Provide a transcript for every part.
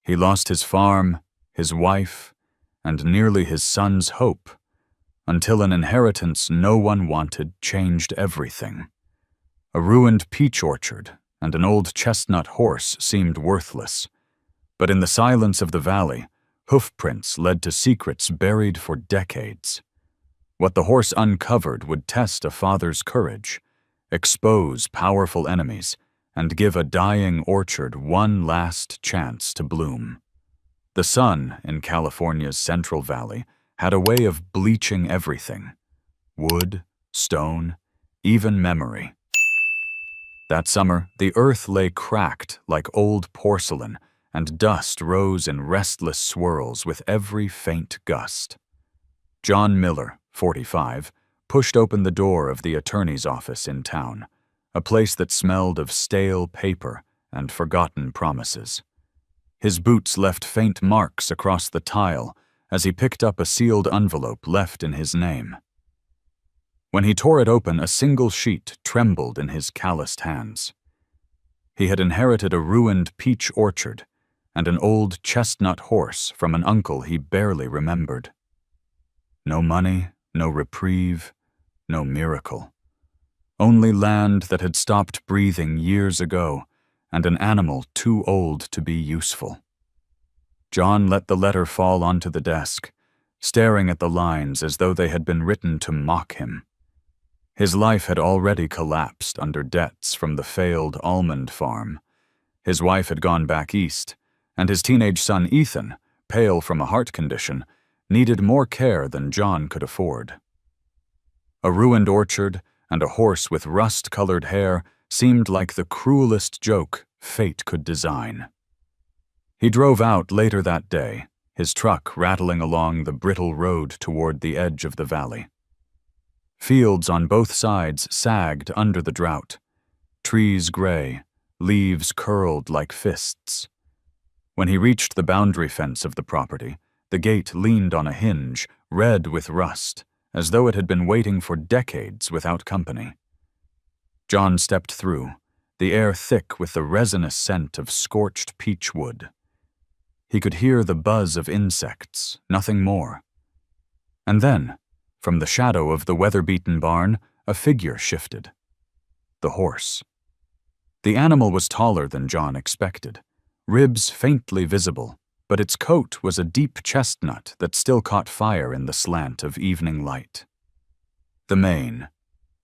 He lost his farm, his wife, and nearly his son's hope, until an inheritance no one wanted changed everything. A ruined peach orchard and an old chestnut horse seemed worthless, but in the silence of the valley, hoofprints led to secrets buried for decades. What the horse uncovered would test a father's courage, expose powerful enemies, and give a dying orchard one last chance to bloom. The sun in California's Central Valley had a way of bleaching everything: wood, stone, even memory. That summer, the earth lay cracked like old porcelain, and dust rose in restless swirls with every faint gust. John Miller, 45, pushed open the door of the attorney's office in town, a place that smelled of stale paper and forgotten promises. His boots left faint marks across the tile as he picked up a sealed envelope left in his name. When he tore it open, a single sheet trembled in his calloused hands. He had inherited a ruined peach orchard and an old chestnut horse from an uncle he barely remembered. No money, no reprieve, no miracle. Only land that had stopped breathing years ago, and an animal too old to be useful. John let the letter fall onto the desk, staring at the lines as though they had been written to mock him. His life had already collapsed under debts from the failed almond farm. His wife had gone back east, and his teenage son Ethan, pale from a heart condition, needed more care than John could afford. A ruined orchard and a horse with rust-colored hair seemed like the cruelest joke fate could design. He drove out later that day, his truck rattling along the brittle road toward the edge of the valley. Fields on both sides sagged under the drought, trees gray, leaves curled like fists. When he reached the boundary fence of the property, the gate leaned on a hinge, red with rust, as though it had been waiting for decades without company. John stepped through, the air thick with the resinous scent of scorched peach wood. He could hear the buzz of insects, nothing more. And then, from the shadow of the weather-beaten barn, a figure shifted. The horse. The animal was taller than John expected, ribs faintly visible, but its coat was a deep chestnut that still caught fire in the slant of evening light. The mane,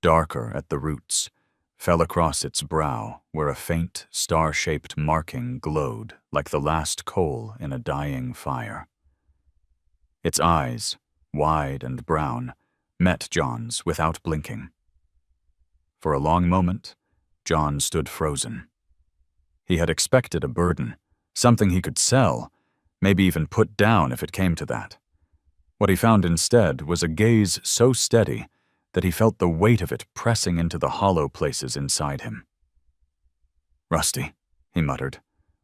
darker at the roots, fell across its brow where a faint, star-shaped marking glowed like the last coal in a dying fire. Its eyes, wide and brown, met John's without blinking. For a long moment, John stood frozen. He had expected a burden, something he could sell, maybe even put down if it came to that. What he found instead was a gaze so steady that he felt the weight of it pressing into the hollow places inside him. "Rusty," he muttered,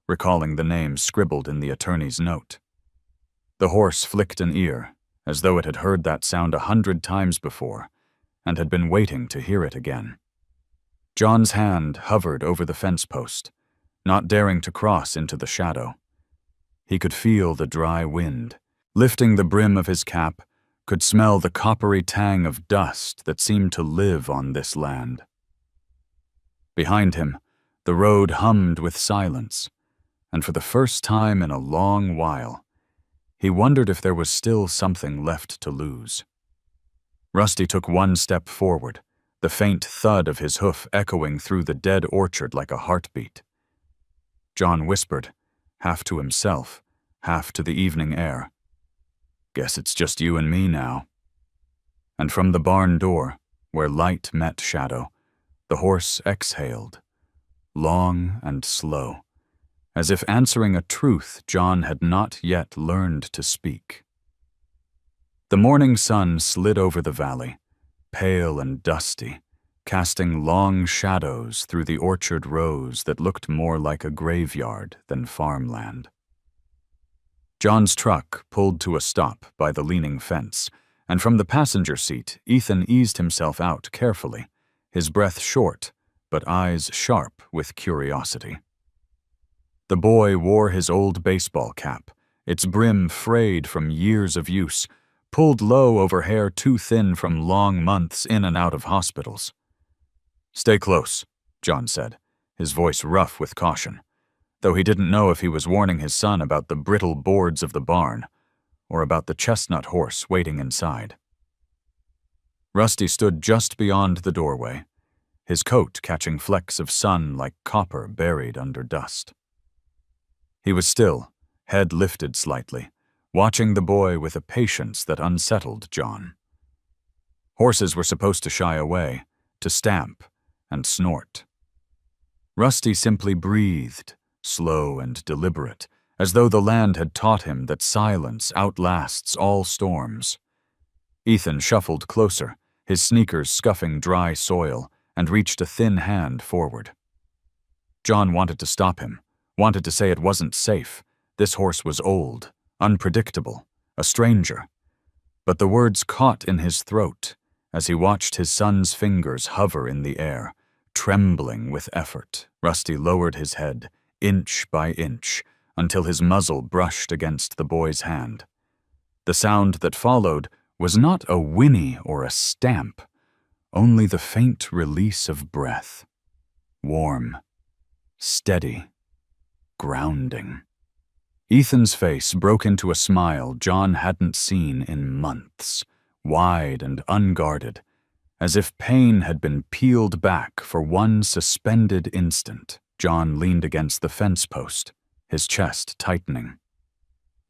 recalling the name scribbled in the attorney's note. The horse flicked an ear, as though it had heard that sound 100 times before, and had been waiting to hear it again. John's hand hovered over the fence post, not daring to cross into the shadow. He could feel the dry wind, lifting the brim of his cap, could smell the coppery tang of dust that seemed to live on this land. Behind him, the road hummed with silence, and for the first time in a long while, he wondered if there was still something left to lose. Rusty took one step forward, the faint thud of his hoof echoing through the dead orchard like a heartbeat. John whispered, half to himself, half to the evening air, "Guess it's just you and me now." And from the barn door, where light met shadow, the horse exhaled, long and slow, as if answering a truth John had not yet learned to speak. The morning sun slid over the valley, pale and dusty, casting long shadows through the orchard rows that looked more like a graveyard than farmland. John's truck pulled to a stop by the leaning fence, and from the passenger seat, Ethan eased himself out carefully, his breath short, but eyes sharp with curiosity. The boy wore his old baseball cap, its brim frayed from years of use, pulled low over hair too thin from long months in and out of hospitals. "Stay close," John said, his voice rough with caution, though he didn't know if he was warning his son about the brittle boards of the barn or about the chestnut horse waiting inside. Rusty stood just beyond the doorway, his coat catching flecks of sun like copper buried under dust. He was still, head lifted slightly, watching the boy with a patience that unsettled John. Horses were supposed to shy away, to stamp and snort. Rusty simply breathed, slow and deliberate, as though the land had taught him that silence outlasts all storms. Ethan shuffled closer, his sneakers scuffing dry soil, and reached a thin hand forward. John wanted to stop him, wanted to say it wasn't safe. This horse was old, unpredictable, a stranger. But the words caught in his throat as he watched his son's fingers hover in the air, trembling with effort. Rusty lowered his head, inch by inch, until his muzzle brushed against the boy's hand. The sound that followed was not a whinny or a stamp, only the faint release of breath. Warm, steady, grounding. Ethan's face broke into a smile John hadn't seen in months, wide and unguarded, as if pain had been peeled back for one suspended instant. John leaned against the fence post, his chest tightening.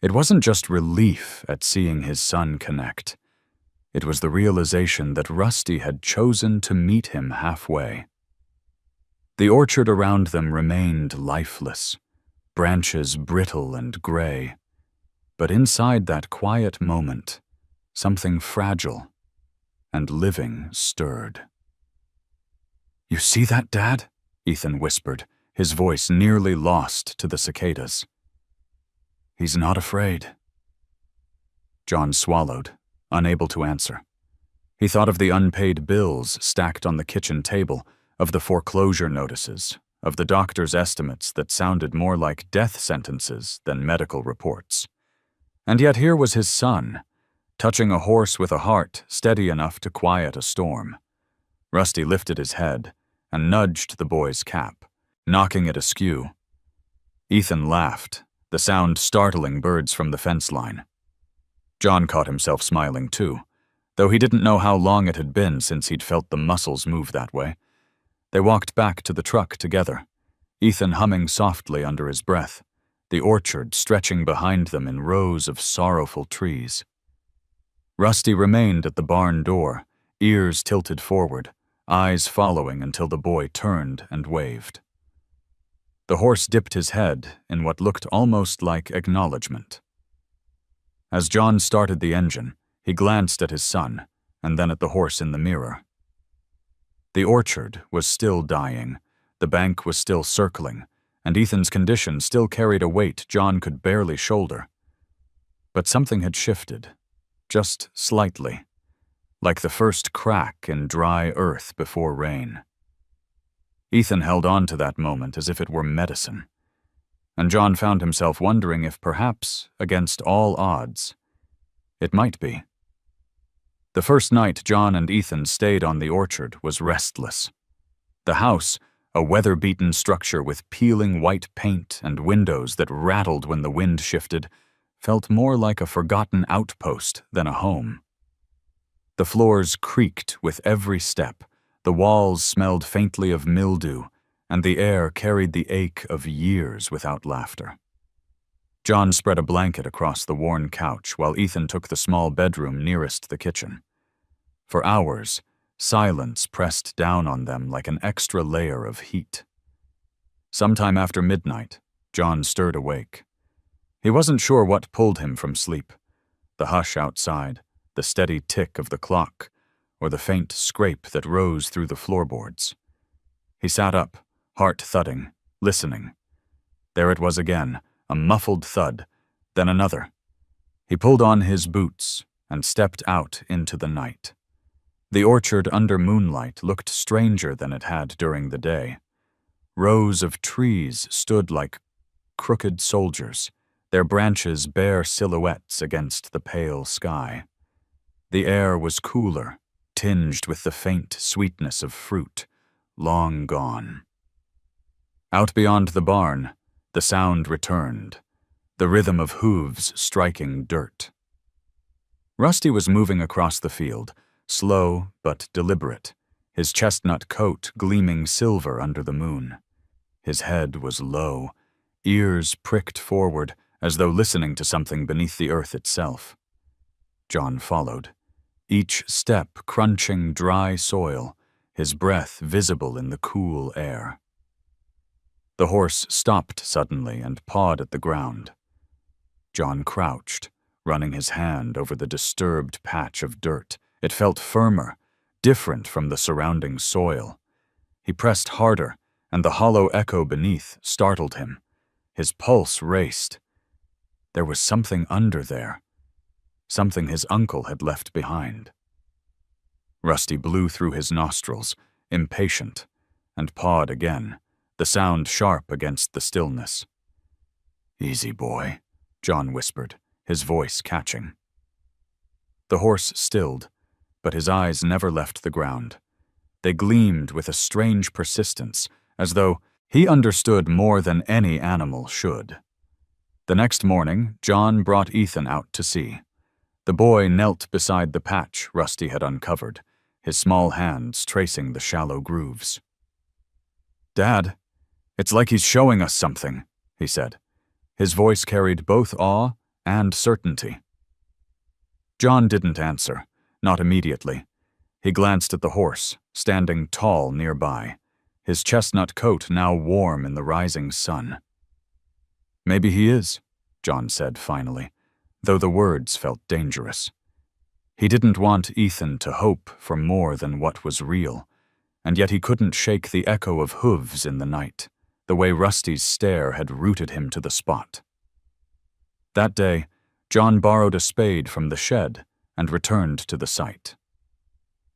It wasn't just relief at seeing his son connect. It was the realization that Rusty had chosen to meet him halfway. The orchard around them remained lifeless, branches brittle and gray. But inside that quiet moment, something fragile and living stirred. "You see that, Dad?" Ethan whispered, his voice nearly lost to the cicadas. "He's not afraid." John swallowed, unable to answer. He thought of the unpaid bills stacked on the kitchen table, of the foreclosure notices, of the doctor's estimates that sounded more like death sentences than medical reports. And yet here was his son, touching a horse with a heart steady enough to quiet a storm. Rusty lifted his head and nudged the boy's cap, knocking it askew. Ethan laughed, the sound startling birds from the fence line. John caught himself smiling too, though he didn't know how long it had been since he'd felt the muscles move that way. They walked back to the truck together, Ethan humming softly under his breath, the orchard stretching behind them in rows of sorrowful trees. Rusty remained at the barn door, ears tilted forward, eyes following until the boy turned and waved. The horse dipped his head in what looked almost like acknowledgement. As John started the engine, he glanced at his son, and then at the horse in the mirror. The orchard was still dying, the bank was still circling, and Ethan's condition still carried a weight John could barely shoulder. But something had shifted, just slightly, like the first crack in dry earth before rain. Ethan held on to that moment as if it were medicine, and John found himself wondering if perhaps, against all odds, it might be. The first night John and Ethan stayed on the orchard was restless. The house, a weather-beaten structure with peeling white paint and windows that rattled when the wind shifted, felt more like a forgotten outpost than a home. The floors creaked with every step, the walls smelled faintly of mildew, and the air carried the ache of years without laughter. John spread a blanket across the worn couch while Ethan took the small bedroom nearest the kitchen. For hours, silence pressed down on them like an extra layer of heat. Sometime after midnight, John stirred awake. He wasn't sure what pulled him from sleep, the hush outside, the steady tick of the clock, or the faint scrape that rose through the floorboards. He sat up, heart thudding, listening. There it was again, a muffled thud, then another. He pulled on his boots and stepped out into the night. The orchard under moonlight looked stranger than it had during the day. Rows of trees stood like crooked soldiers, their branches bare silhouettes against the pale sky. The air was cooler, tinged with the faint sweetness of fruit, long gone. Out beyond the barn, the sound returned, the rhythm of hooves striking dirt. Rusty was moving across the field, slow but deliberate, his chestnut coat gleaming silver under the moon. His head was low, ears pricked forward as though listening to something beneath the earth itself. John followed, each step crunching dry soil, his breath visible in the cool air. The horse stopped suddenly and pawed at the ground. John crouched, running his hand over the disturbed patch of dirt. It felt firmer, different from the surrounding soil. He pressed harder, and the hollow echo beneath startled him. His pulse raced. There was something under there, something his uncle had left behind. Rusty blew through his nostrils, impatient, and pawed again, the sound sharp against the stillness. "Easy, boy," John whispered, his voice catching. The horse stilled, but his eyes never left the ground. They gleamed with a strange persistence, as though he understood more than any animal should. The next morning, John brought Ethan out to see. The boy knelt beside the patch Rusty had uncovered, his small hands tracing the shallow grooves. "Dad, it's like he's showing us something," he said. His voice carried both awe and certainty. John didn't answer, not immediately. He glanced at the horse, standing tall nearby, his chestnut coat now warm in the rising sun. "Maybe he is," John said finally, though the words felt dangerous. He didn't want Ethan to hope for more than what was real, and yet he couldn't shake the echo of hooves in the night, the way Rusty's stare had rooted him to the spot. That day, John borrowed a spade from the shed and returned to the site.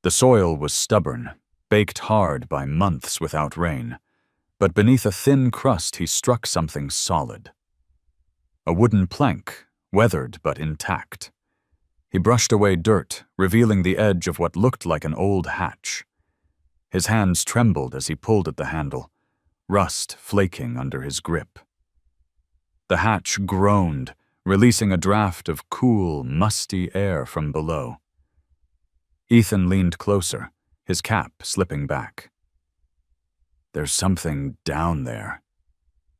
The soil was stubborn, baked hard by months without rain, but beneath a thin crust he struck something solid. A wooden plank, weathered but intact. He brushed away dirt, revealing the edge of what looked like an old hatch. His hands trembled as he pulled at the handle, rust flaking under his grip. The hatch groaned, releasing a draft of cool, musty air from below. Ethan leaned closer, his cap slipping back. "There's something down there,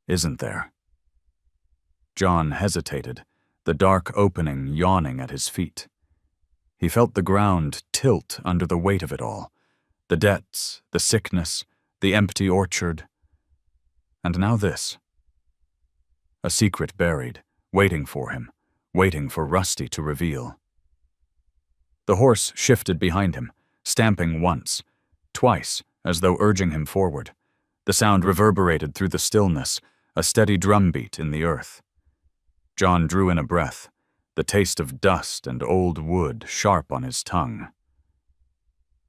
isn't there?" John hesitated, the dark opening yawning at his feet. He felt the ground tilt under the weight of it all, the debts, the sickness, the empty orchard. And now this. A secret buried, waiting for him, waiting for Rusty to reveal. The horse shifted behind him, stamping once, twice, as though urging him forward. The sound reverberated through the stillness, a steady drumbeat in the earth. John drew in a breath, the taste of dust and old wood sharp on his tongue.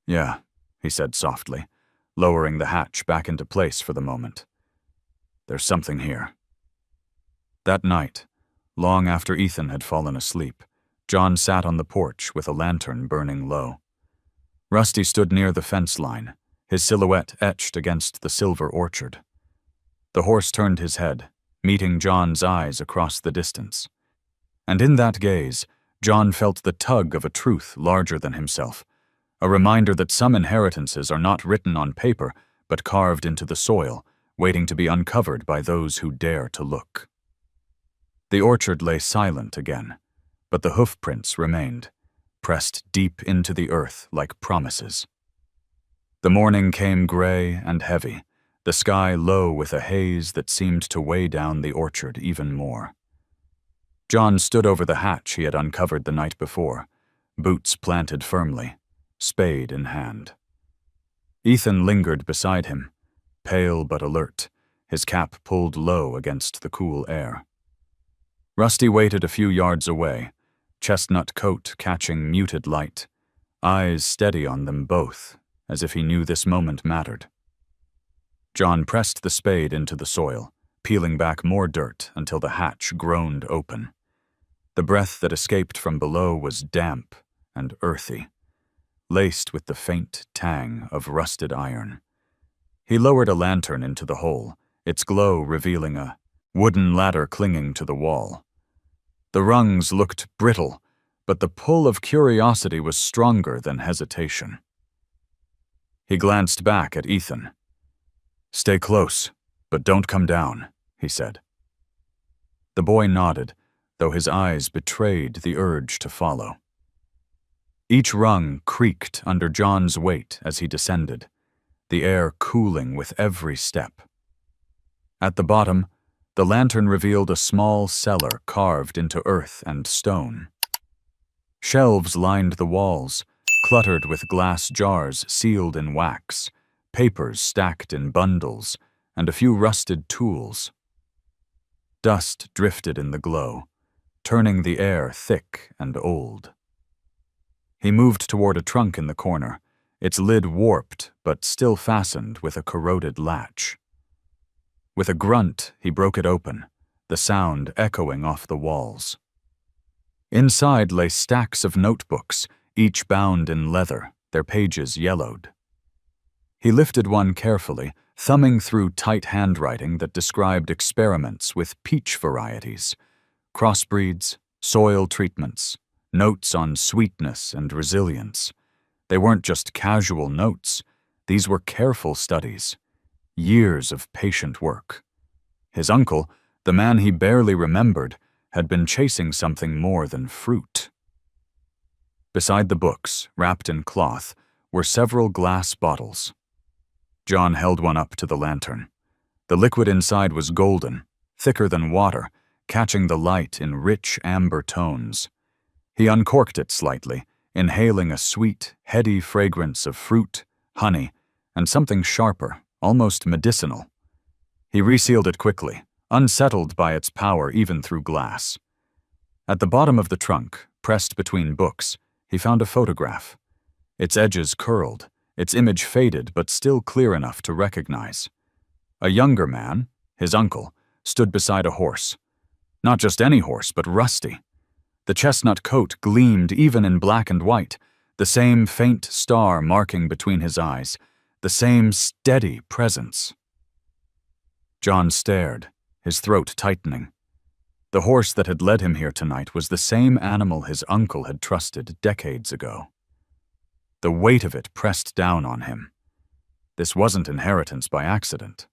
"Yeah," he said softly, lowering the hatch back into place for the moment. "There's something here." That night, long after Ethan had fallen asleep, John sat on the porch with a lantern burning low. Rusty stood near the fence line, his silhouette etched against the silver orchard. The horse turned his head, meeting John's eyes across the distance. And in that gaze, John felt the tug of a truth larger than himself, a reminder that some inheritances are not written on paper but carved into the soil, waiting to be uncovered by those who dare to look. The orchard lay silent again, but the hoofprints remained, pressed deep into the earth like promises. The morning came gray and heavy, the sky low with a haze that seemed to weigh down the orchard even more. John stood over the hatch he had uncovered the night before, boots planted firmly, spade in hand. Ethan lingered beside him, pale but alert, his cap pulled low against the cool air. Rusty waited a few yards away, chestnut coat catching muted light, eyes steady on them both, as if he knew this moment mattered. John pressed the spade into the soil, peeling back more dirt until the hatch groaned open. The breath that escaped from below was damp and earthy, laced with the faint tang of rusted iron. He lowered a lantern into the hole, its glow revealing a wooden ladder clinging to the wall. The rungs looked brittle, but the pull of curiosity was stronger than hesitation. He glanced back at Ethan. "Stay close, but don't come down," he said. The boy nodded, though his eyes betrayed the urge to follow. Each rung creaked under John's weight as he descended, the air cooling with every step. At the bottom, the lantern revealed a small cellar carved into earth and stone. Shelves lined the walls, cluttered with glass jars sealed in wax, papers stacked in bundles, and a few rusted tools. Dust drifted in the glow, turning the air thick and old. He moved toward a trunk in the corner, its lid warped but still fastened with a corroded latch. With a grunt, he broke it open, the sound echoing off the walls. Inside lay stacks of notebooks, each bound in leather, their pages yellowed. He lifted one carefully, thumbing through tight handwriting that described experiments with peach varieties, crossbreeds, soil treatments, notes on sweetness and resilience. They weren't just casual notes, these were careful studies, years of patient work. His uncle, the man he barely remembered, had been chasing something more than fruit. Beside the books, wrapped in cloth, were several glass bottles. John held one up to the lantern. The liquid inside was golden, thicker than water, catching the light in rich amber tones. He uncorked it slightly, inhaling a sweet, heady fragrance of fruit, honey, and something sharper, almost medicinal. He resealed it quickly, unsettled by its power even through glass. At the bottom of the trunk, pressed between books, he found a photograph. Its edges curled, its image faded but still clear enough to recognize. A younger man, his uncle, stood beside a horse. Not just any horse, but Rusty. The chestnut coat gleamed even in black and white, the same faint star marking between his eyes, the same steady presence. John stared, his throat tightening. The horse that had led him here tonight was the same animal his uncle had trusted decades ago. The weight of it pressed down on him. This wasn't inheritance by accident.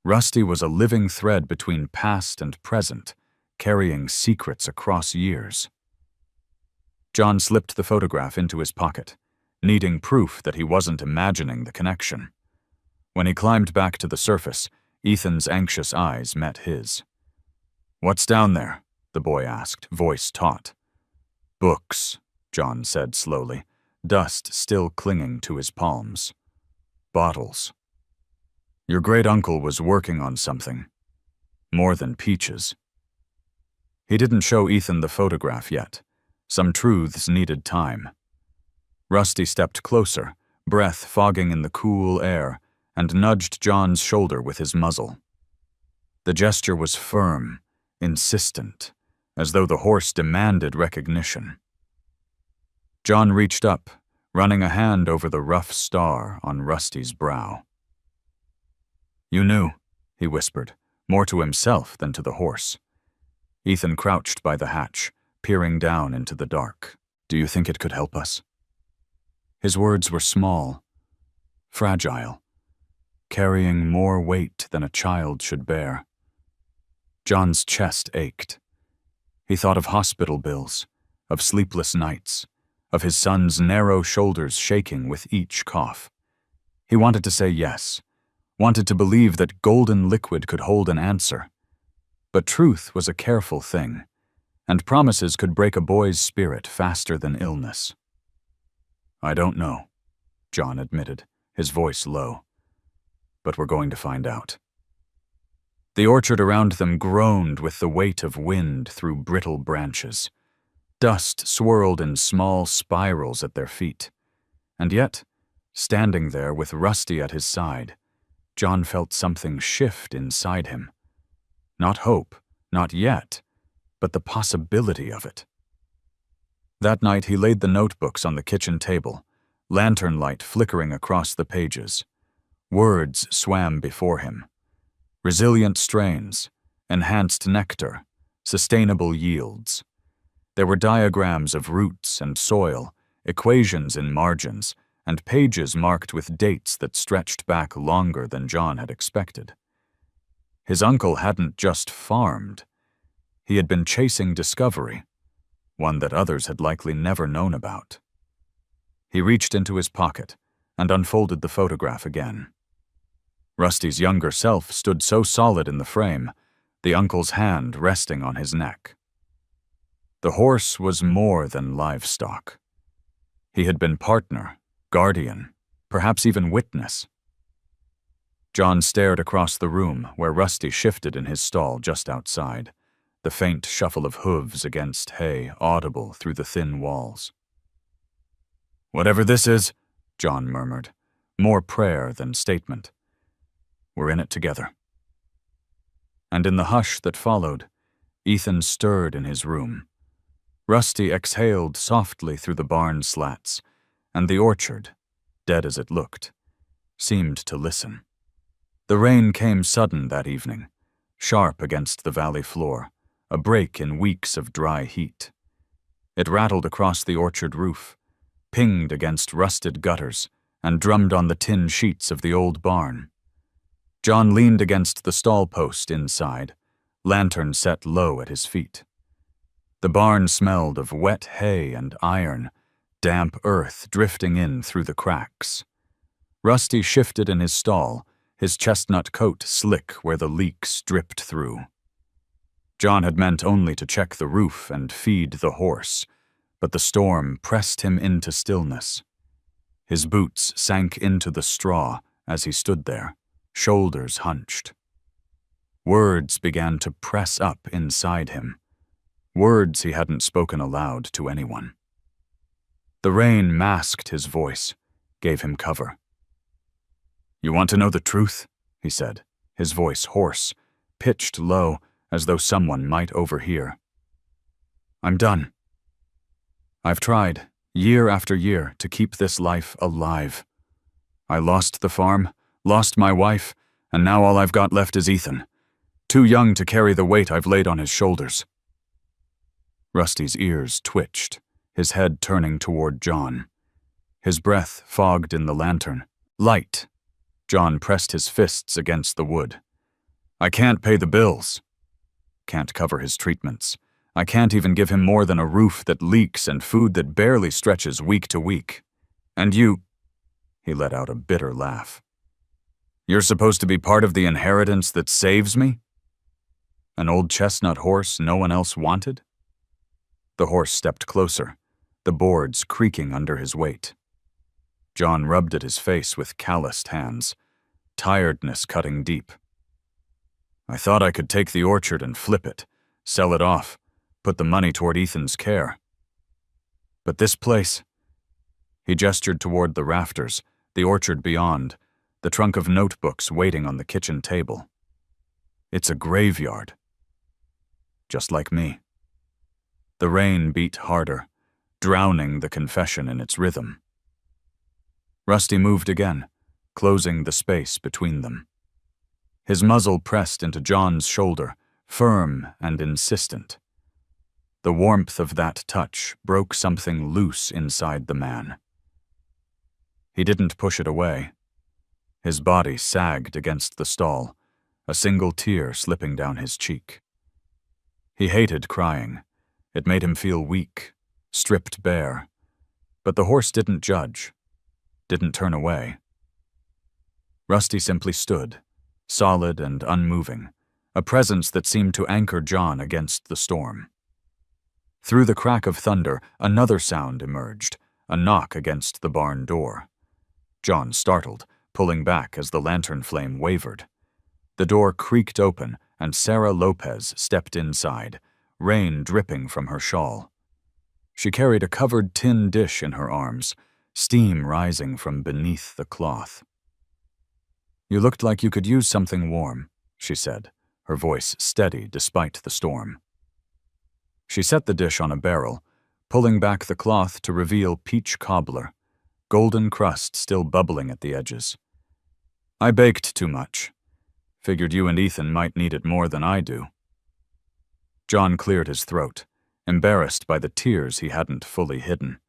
Rusty was a living thread between past and present, carrying secrets across years. John slipped the photograph into his pocket, needing proof that he wasn't imagining the connection. When he climbed back to the surface, Ethan's anxious eyes met his. "What's down there?" the boy asked, voice taut. "Books," John said slowly, dust still clinging to his palms. "Bottles. Your great-uncle was working on something. More than peaches." He didn't show Ethan the photograph yet. Some truths needed time. Rusty stepped closer, breath fogging in the cool air, and nudged John's shoulder with his muzzle. The gesture was firm, insistent, as though the horse demanded recognition. John reached up, running a hand over the rough star on Rusty's brow. "You knew," he whispered, more to himself than to the horse. Ethan crouched by the hatch, peering down into the dark. "Do you think it could help us?" His words were small, fragile, carrying more weight than a child should bear. John's chest ached. He thought of hospital bills, of sleepless nights, of his son's narrow shoulders shaking with each cough. He wanted to say yes, wanted to believe that golden liquid could hold an answer. But truth was a careful thing, and promises could break a boy's spirit faster than illness. "I don't know," John admitted, his voice low. "But we're going to find out." The orchard around them groaned with the weight of wind through brittle branches. Dust swirled in small spirals at their feet. And yet, standing there with Rusty at his side, John felt something shift inside him. Not hope, not yet, but the possibility of it. That night he laid the notebooks on the kitchen table, lantern light flickering across the pages. Words swam before him. Resilient strains, enhanced nectar, sustainable yields. There were diagrams of roots and soil, equations in margins, and pages marked with dates that stretched back longer than John had expected. His uncle hadn't just farmed. He had been chasing discovery, one that others had likely never known about. He reached into his pocket and unfolded the photograph again. Rusty's younger self stood so solid in the frame, the uncle's hand resting on his neck. The horse was more than livestock. He had been partner, guardian, perhaps even witness. John stared across the room where Rusty shifted in his stall just outside, the faint shuffle of hooves against hay audible through the thin walls. "Whatever this is," John murmured, more prayer than statement, "we're in it together." And in the hush that followed, Ethan stirred in his room. Rusty exhaled softly through the barn slats, and the orchard, dead as it looked, seemed to listen. The rain came sudden that evening, sharp against the valley floor, a break in weeks of dry heat. It rattled across the orchard roof, pinged against rusted gutters, and drummed on the tin sheets of the old barn. John leaned against the stall post inside, lantern set low at his feet. The barn smelled of wet hay and iron, damp earth drifting in through the cracks. Rusty shifted in his stall, his chestnut coat slick where the leaks dripped through. John had meant only to check the roof and feed the horse, but the storm pressed him into stillness. His boots sank into the straw as he stood there, shoulders hunched. Words began to press up inside him, words he hadn't spoken aloud to anyone. The rain masked his voice, gave him cover. "You want to know the truth?" he said, his voice hoarse, pitched low as though someone might overhear. "I'm done. I've tried, year after year, to keep this life alive. I lost the farm, lost my wife, and now all I've got left is Ethan, too young to carry the weight I've laid on his shoulders." Rusty's ears twitched, his head turning toward John. His breath fogged in the lantern. "Light." John pressed his fists against the wood. "I can't pay the bills. Can't cover his treatments. I can't even give him more than a roof that leaks and food that barely stretches week to week. And you—" he let out a bitter laugh. "You're supposed to be part of the inheritance that saves me? An old chestnut horse no one else wanted?" The horse stepped closer, the boards creaking under his weight. John rubbed at his face with calloused hands, tiredness cutting deep. "I thought I could take the orchard and flip it, sell it off, put the money toward Ethan's care. But this place—" He gestured toward the rafters, the orchard beyond, the trunk of notebooks waiting on the kitchen table. "It's a graveyard. Just like me." The rain beat harder, drowning the confession in its rhythm. Rusty moved again, closing the space between them. His muzzle pressed into John's shoulder, firm and insistent. The warmth of that touch broke something loose inside the man. He didn't push it away. His body sagged against the stall, a single tear slipping down his cheek. He hated crying. It made him feel weak, stripped bare. But the horse didn't judge, didn't turn away. Rusty simply stood, solid and unmoving, a presence that seemed to anchor John against the storm. Through the crack of thunder, another sound emerged, a knock against the barn door. John startled, pulling back as the lantern flame wavered. The door creaked open, and Sarah Lopez stepped inside, rain dripping from her shawl. She carried a covered tin dish in her arms, steam rising from beneath the cloth. You looked like you could use something warm, she said, her voice steady despite the storm. She set the dish on a barrel, pulling back the cloth to reveal peach cobbler, golden crust still bubbling at the edges. I baked too much. Figured you and Ethan might need it more than I do. John cleared his throat, embarrassed by the tears he hadn't fully hidden.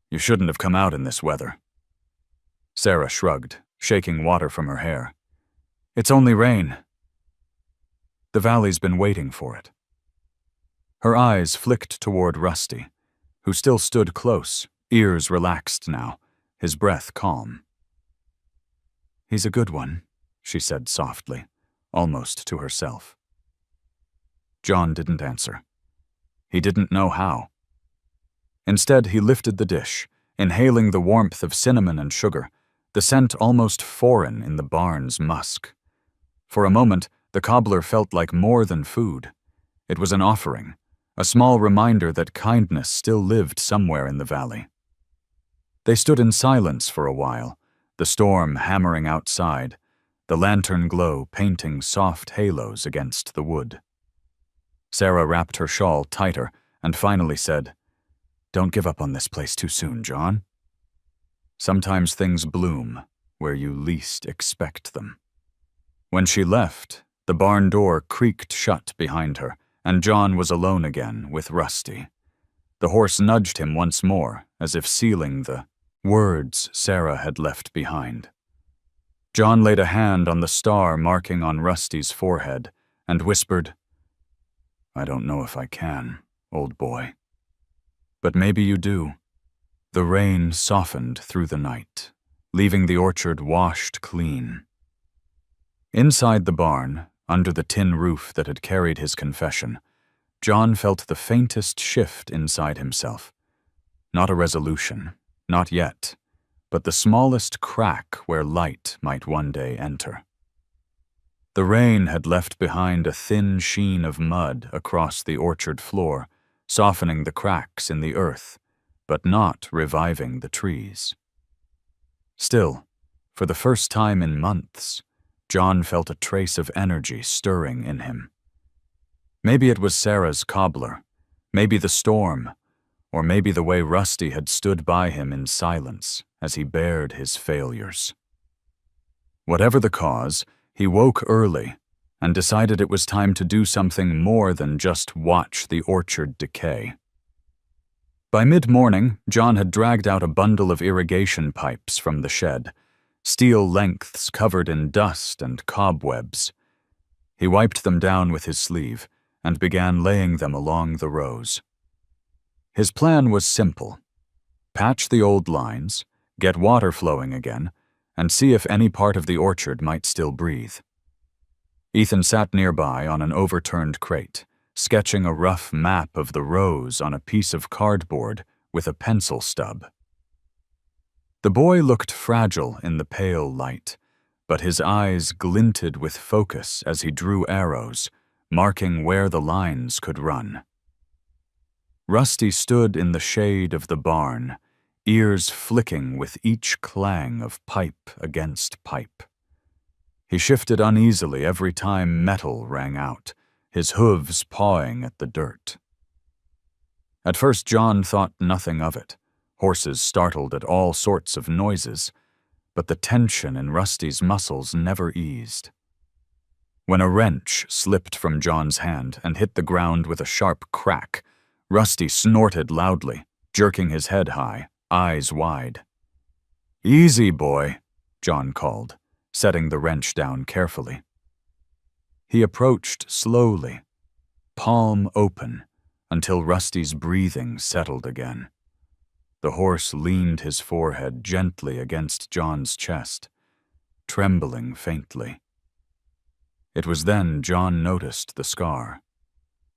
You shouldn't have come out in this weather. Sarah shrugged, shaking water from her hair. It's only rain. The valley's been waiting for it. Her eyes flicked toward Rusty, who still stood close, ears relaxed now, his breath calm. He's a good one, she said softly, almost to herself. John didn't answer. He didn't know how. Instead, he lifted the dish, inhaling the warmth of cinnamon and sugar, the scent almost foreign in the barn's musk. For a moment, the cobbler felt like more than food. It was an offering, a small reminder that kindness still lived somewhere in the valley. They stood in silence for a while, the storm hammering outside, the lantern glow painting soft halos against the wood. Sarah wrapped her shawl tighter and finally said, Don't give up on this place too soon, John. Sometimes things bloom where you least expect them. When she left, the barn door creaked shut behind her, and John was alone again with Rusty. The horse nudged him once more, as if sealing the words Sarah had left behind. John laid a hand on the star marking on Rusty's forehead and whispered, I don't know if I can, old boy. But maybe you do. The rain softened through the night, leaving the orchard washed clean. Inside the barn, under the tin roof that had carried his confession, John felt the faintest shift inside himself. Not a resolution, not yet, but the smallest crack where light might one day enter. The rain had left behind a thin sheen of mud across the orchard floor, softening the cracks in the earth, but not reviving the trees. Still, for the first time in months, John felt a trace of energy stirring in him. Maybe it was Sarah's cobbler, maybe the storm, or maybe the way Rusty had stood by him in silence as he bared his failures. Whatever the cause, he woke early and decided it was time to do something more than just watch the orchard decay. By mid-morning, John had dragged out a bundle of irrigation pipes from the shed, steel lengths covered in dust and cobwebs. He wiped them down with his sleeve and began laying them along the rows. His plan was simple. Patch the old lines, get water flowing again, and see if any part of the orchard might still breathe. Ethan sat nearby on an overturned crate, sketching a rough map of the rows on a piece of cardboard with a pencil stub. The boy looked fragile in the pale light, but his eyes glinted with focus as he drew arrows, marking where the lines could run. Rusty stood in the shade of the barn, ears flicking with each clang of pipe against pipe. He shifted uneasily every time metal rang out, his hooves pawing at the dirt. At first John thought nothing of it, horses startled at all sorts of noises, but the tension in Rusty's muscles never eased. When a wrench slipped from John's hand and hit the ground with a sharp crack, Rusty snorted loudly, jerking his head high, eyes wide. "Easy, boy," John called, setting the wrench down carefully. He approached slowly, palm open, until Rusty's breathing settled again. The horse leaned his forehead gently against John's chest, trembling faintly. It was then John noticed the scar,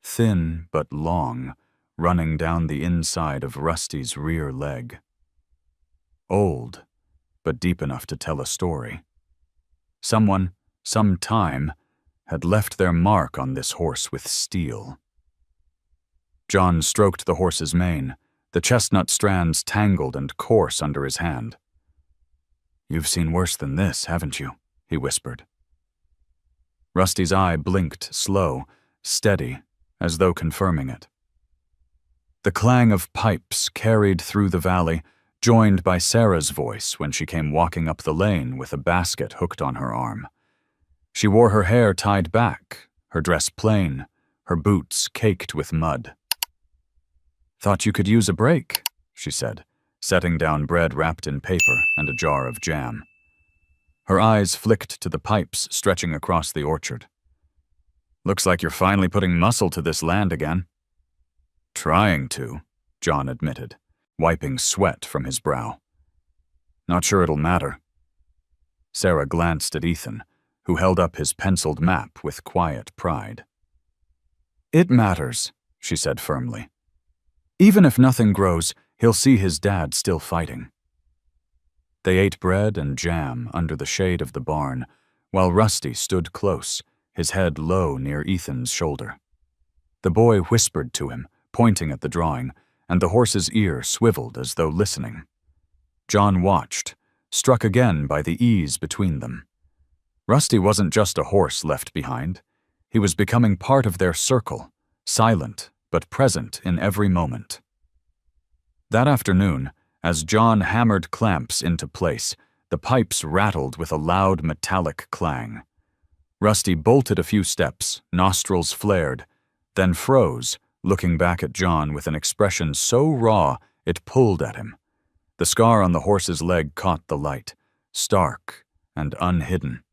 thin but long, running down the inside of Rusty's rear leg. Old, but deep enough to tell a story. Someone, some time, had left their mark on this horse with steel. John stroked the horse's mane, the chestnut strands tangled and coarse under his hand. "You've seen worse than this, haven't you?" he whispered. Rusty's eye blinked slow, steady, as though confirming it. The clang of pipes carried through the valley, joined by Sarah's voice when she came walking up the lane with a basket hooked on her arm. She wore her hair tied back, her dress plain, her boots caked with mud. "Thought you could use a break," she said, setting down bread wrapped in paper and a jar of jam. Her eyes flicked to the pipes stretching across the orchard. "Looks like you're finally putting muscle to this land again." "Trying to," John admitted, wiping sweat from his brow. "Not sure it'll matter." Sarah glanced at Ethan, who held up his penciled map with quiet pride. "It matters," she said firmly. "Even if nothing grows, he'll see his dad still fighting." They ate bread and jam under the shade of the barn, while Rusty stood close, his head low near Ethan's shoulder. The boy whispered to him, pointing at the drawing, and the horse's ear swiveled as though listening. John watched, struck again by the ease between them. Rusty wasn't just a horse left behind. He was becoming part of their circle, silent but present in every moment. That afternoon, as John hammered clamps into place, the pipes rattled with a loud metallic clang. Rusty bolted a few steps, nostrils flared, then froze, looking back at John with an expression so raw it pulled at him. The scar on the horse's leg caught the light, stark and unhidden.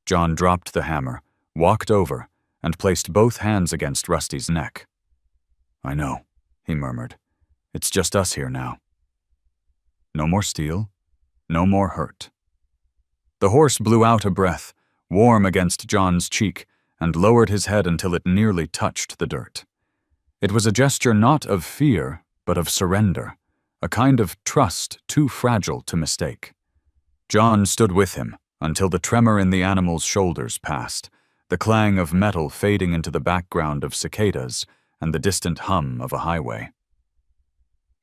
John dropped the hammer, walked over, and placed both hands against Rusty's neck. "I know," he murmured. "It's just us here now. No more steel, no more hurt." The horse blew out a breath, warm against John's cheek, and lowered his head until it nearly touched the dirt. It was a gesture not of fear, but of surrender, a kind of trust too fragile to mistake. John stood with him until the tremor in the animal's shoulders passed, the clang of metal fading into the background of cicadas and the distant hum of a highway.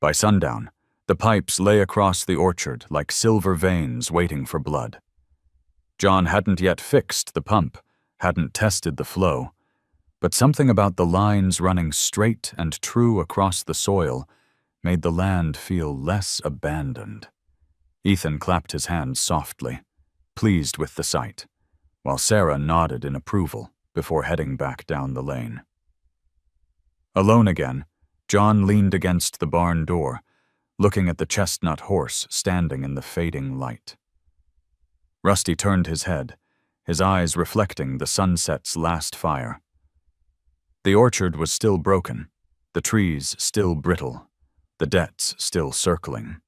By sundown, the pipes lay across the orchard like silver veins waiting for blood. John hadn't yet fixed the pump, hadn't tested the flow, but something about the lines running straight and true across the soil made the land feel less abandoned. Ethan clapped his hands softly, pleased with the sight, while Sarah nodded in approval before heading back down the lane. Alone again, John leaned against the barn door, looking at the chestnut horse standing in the fading light. Rusty turned his head, his eyes reflecting the sunset's last fire. The orchard was still broken, the trees still brittle, the debts still circling.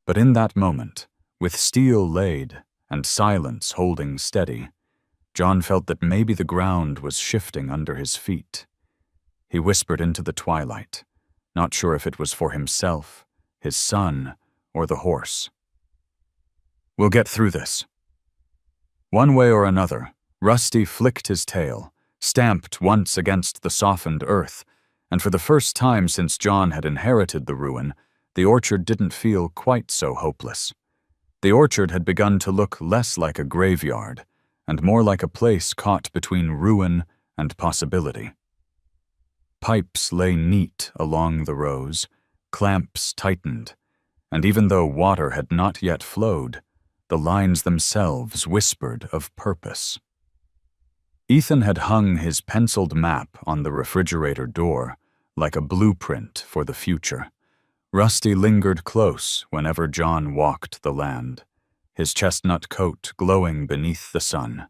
But in that moment, with steel laid and silence holding steady, John felt that maybe the ground was shifting under his feet. He whispered into the twilight, not sure if it was for himself, his son, or the horse. "We'll get through this." One way or another, Rusty flicked his tail, stamped once against the softened earth, and for the first time since John had inherited the ruin, the orchard didn't feel quite so hopeless. The orchard had begun to look less like a graveyard, and more like a place caught between ruin and possibility. Pipes lay neat along the rows, clamps tightened, and even though water had not yet flowed, the lines themselves whispered of purpose. Ethan had hung his penciled map on the refrigerator door, like a blueprint for the future. Rusty lingered close whenever John walked the land, his chestnut coat glowing beneath the sun,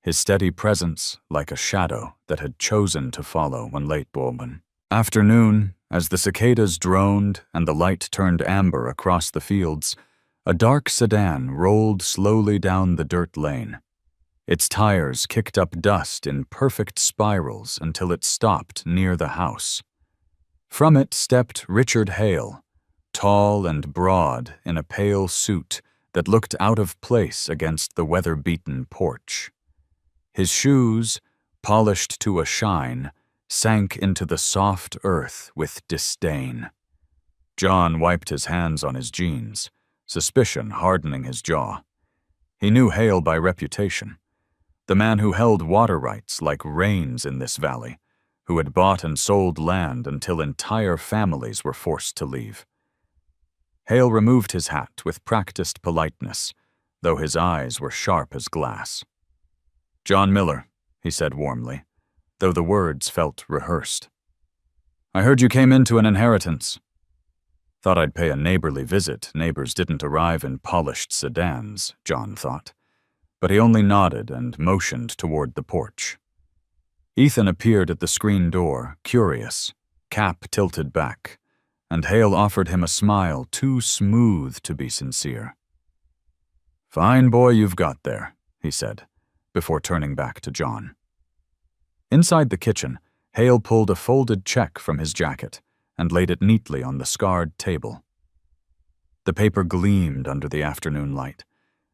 his steady presence like a shadow that had chosen to follow when late born. Afternoon, as the cicadas droned and the light turned amber across the fields, a dark sedan rolled slowly down the dirt lane. Its tires kicked up dust in perfect spirals until it stopped near the house. From it stepped Richard Hale, tall and broad in a pale suit that looked out of place against the weather-beaten porch. His shoes, polished to a shine, sank into the soft earth with disdain. John wiped his hands on his jeans, suspicion hardening his jaw. He knew Hale by reputation, the man who held water rights like reins in this valley, who had bought and sold land until entire families were forced to leave. Hale removed his hat with practiced politeness, though his eyes were sharp as glass. "John Miller," he said warmly, though the words felt rehearsed. "I heard you came into an inheritance." Thought I'd pay a neighborly visit. Neighbors didn't arrive in polished sedans, John thought. But he only nodded and motioned toward the porch. Ethan appeared at the screen door, curious, cap tilted back, and Hale offered him a smile too smooth to be sincere. "Fine boy you've got there," he said, before turning back to John. Inside the kitchen, Hale pulled a folded check from his jacket and laid it neatly on the scarred table. The paper gleamed under the afternoon light,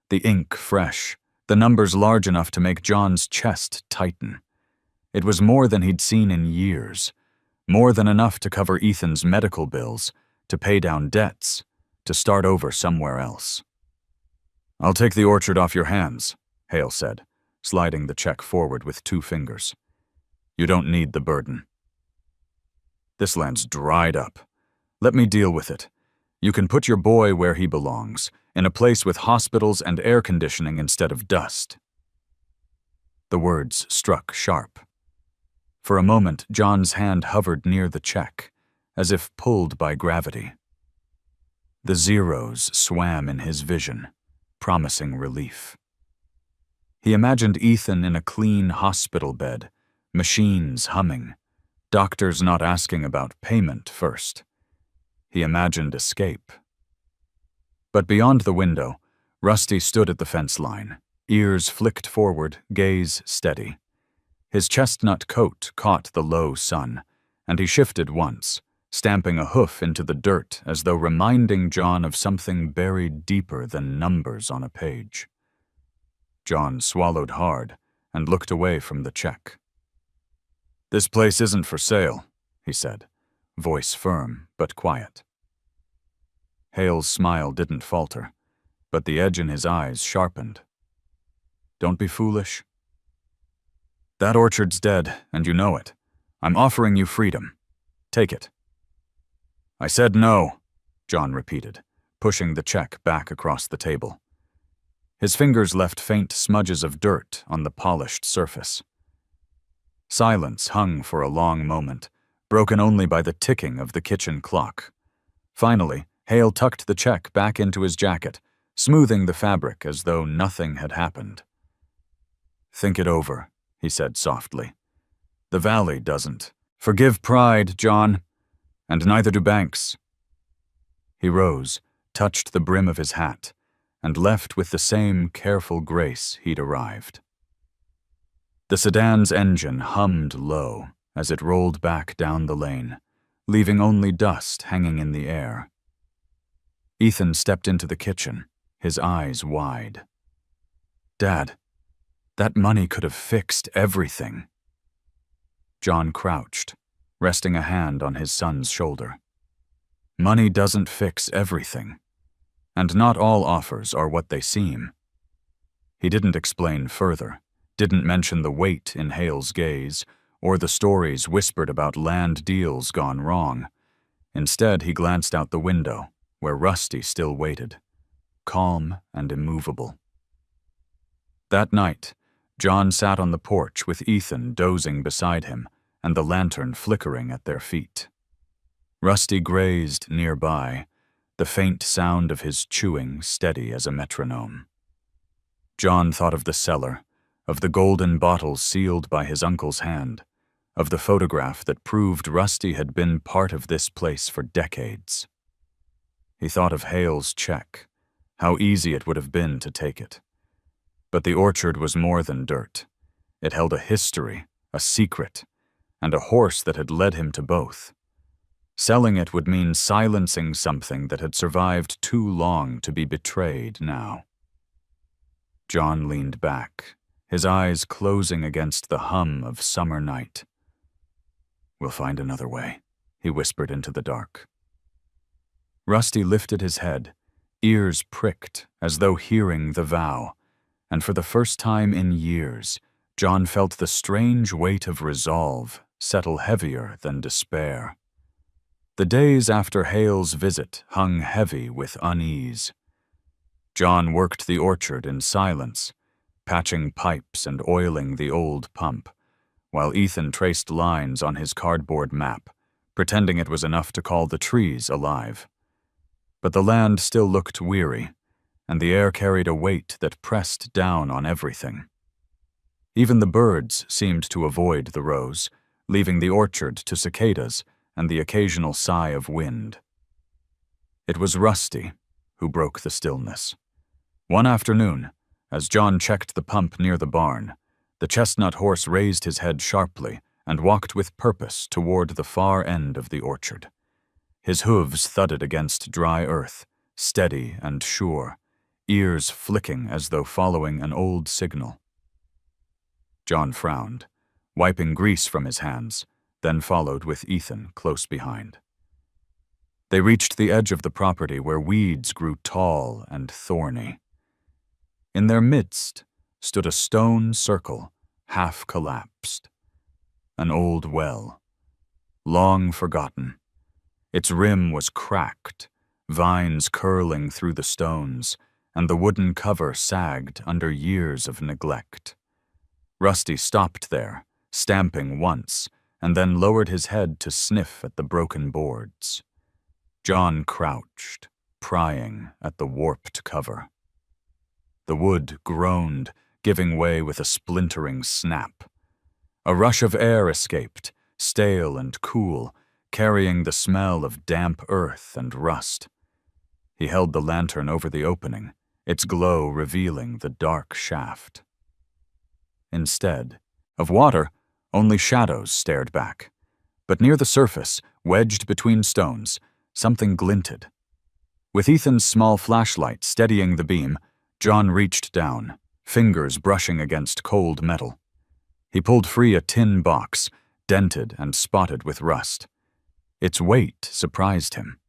the ink fresh, the numbers large enough to make John's chest tighten. It was more than he'd seen in years, more than enough to cover Ethan's medical bills, to pay down debts, to start over somewhere else. "I'll take the orchard off your hands," Hale said, sliding the check forward with 2 fingers. "You don't need the burden. This land's dried up. Let me deal with it. You can put your boy where he belongs, in a place with hospitals and air conditioning instead of dust." The words struck sharp. For a moment, John's hand hovered near the check, as if pulled by gravity. The zeros swam in his vision, promising relief. He imagined Ethan in a clean hospital bed, machines humming, doctors not asking about payment first. He imagined escape. But beyond the window, Rusty stood at the fence line, ears flicked forward, gaze steady. His chestnut coat caught the low sun, and he shifted once, stamping a hoof into the dirt as though reminding John of something buried deeper than numbers on a page. John swallowed hard and looked away from the check. "This place isn't for sale," he said, voice firm but quiet. Hale's smile didn't falter, but the edge in his eyes sharpened. "Don't be foolish. That orchard's dead, and you know it. I'm offering you freedom. Take it." "I said no," John repeated, pushing the check back across the table. His fingers left faint smudges of dirt on the polished surface. Silence hung for a long moment, broken only by the ticking of the kitchen clock. Finally, Hale tucked the check back into his jacket, smoothing the fabric as though nothing had happened. "Think it over," he said softly. "The valley doesn't. Forgive pride, John, and neither do banks." He rose, touched the brim of his hat, and left with the same careful grace he'd arrived. The sedan's engine hummed low as it rolled back down the lane, leaving only dust hanging in the air. Ethan stepped into the kitchen, his eyes wide. "Dad, that money could have fixed everything." John crouched, resting a hand on his son's shoulder. "Money doesn't fix everything, and not all offers are what they seem." He didn't explain further, didn't mention the weight in Hale's gaze, or the stories whispered about land deals gone wrong. Instead, he glanced out the window, where Rusty still waited, calm and immovable. That night, John sat on the porch with Ethan dozing beside him and the lantern flickering at their feet. Rusty grazed nearby, the faint sound of his chewing steady as a metronome. John thought of the cellar, of the golden bottles sealed by his uncle's hand, of the photograph that proved Rusty had been part of this place for decades. He thought of Hale's check, how easy it would have been to take it. But the orchard was more than dirt. It held a history, a secret, and a horse that had led him to both. Selling it would mean silencing something that had survived too long to be betrayed now. John leaned back, his eyes closing against the hum of summer night. "We'll find another way," he whispered into the dark. Rusty lifted his head, ears pricked as though hearing the vow, and for the first time in years, John felt the strange weight of resolve settle heavier than despair. The days after Hale's visit hung heavy with unease. John worked the orchard in silence, patching pipes and oiling the old pump, while Ethan traced lines on his cardboard map, pretending it was enough to call the trees alive. But the land still looked weary, and the air carried a weight that pressed down on everything. Even the birds seemed to avoid the rows, leaving the orchard to cicadas and the occasional sigh of wind. It was Rusty who broke the stillness. One afternoon, as John checked the pump near the barn, the chestnut horse raised his head sharply and walked with purpose toward the far end of the orchard. His hooves thudded against dry earth, steady and sure, ears flicking as though following an old signal. John frowned, wiping grease from his hands, then followed with Ethan close behind. They reached the edge of the property where weeds grew tall and thorny. In their midst stood a stone circle, half collapsed. An old well, long forgotten. Its rim was cracked, vines curling through the stones, and the wooden cover sagged under years of neglect. Rusty stopped there, stamping once, and then lowered his head to sniff at the broken boards. John crouched, prying at the warped cover. The wood groaned, giving way with a splintering snap. A rush of air escaped, stale and cool, carrying the smell of damp earth and rust. He held the lantern over the opening, its glow revealing the dark shaft. Instead of water, only shadows stared back. But near the surface, wedged between stones, something glinted. With Ethan's small flashlight steadying the beam, John reached down, fingers brushing against cold metal. He pulled free a tin box, dented and spotted with rust. Its weight surprised him.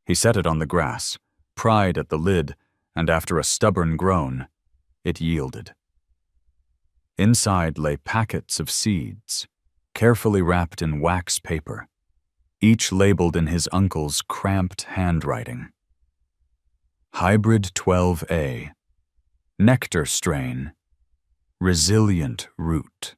He set it on the grass, pried at the lid, and after a stubborn groan, it yielded. Inside lay packets of seeds, carefully wrapped in wax paper, each labeled in his uncle's cramped handwriting. Hybrid 12A, Nectar Strain, Resilient Root.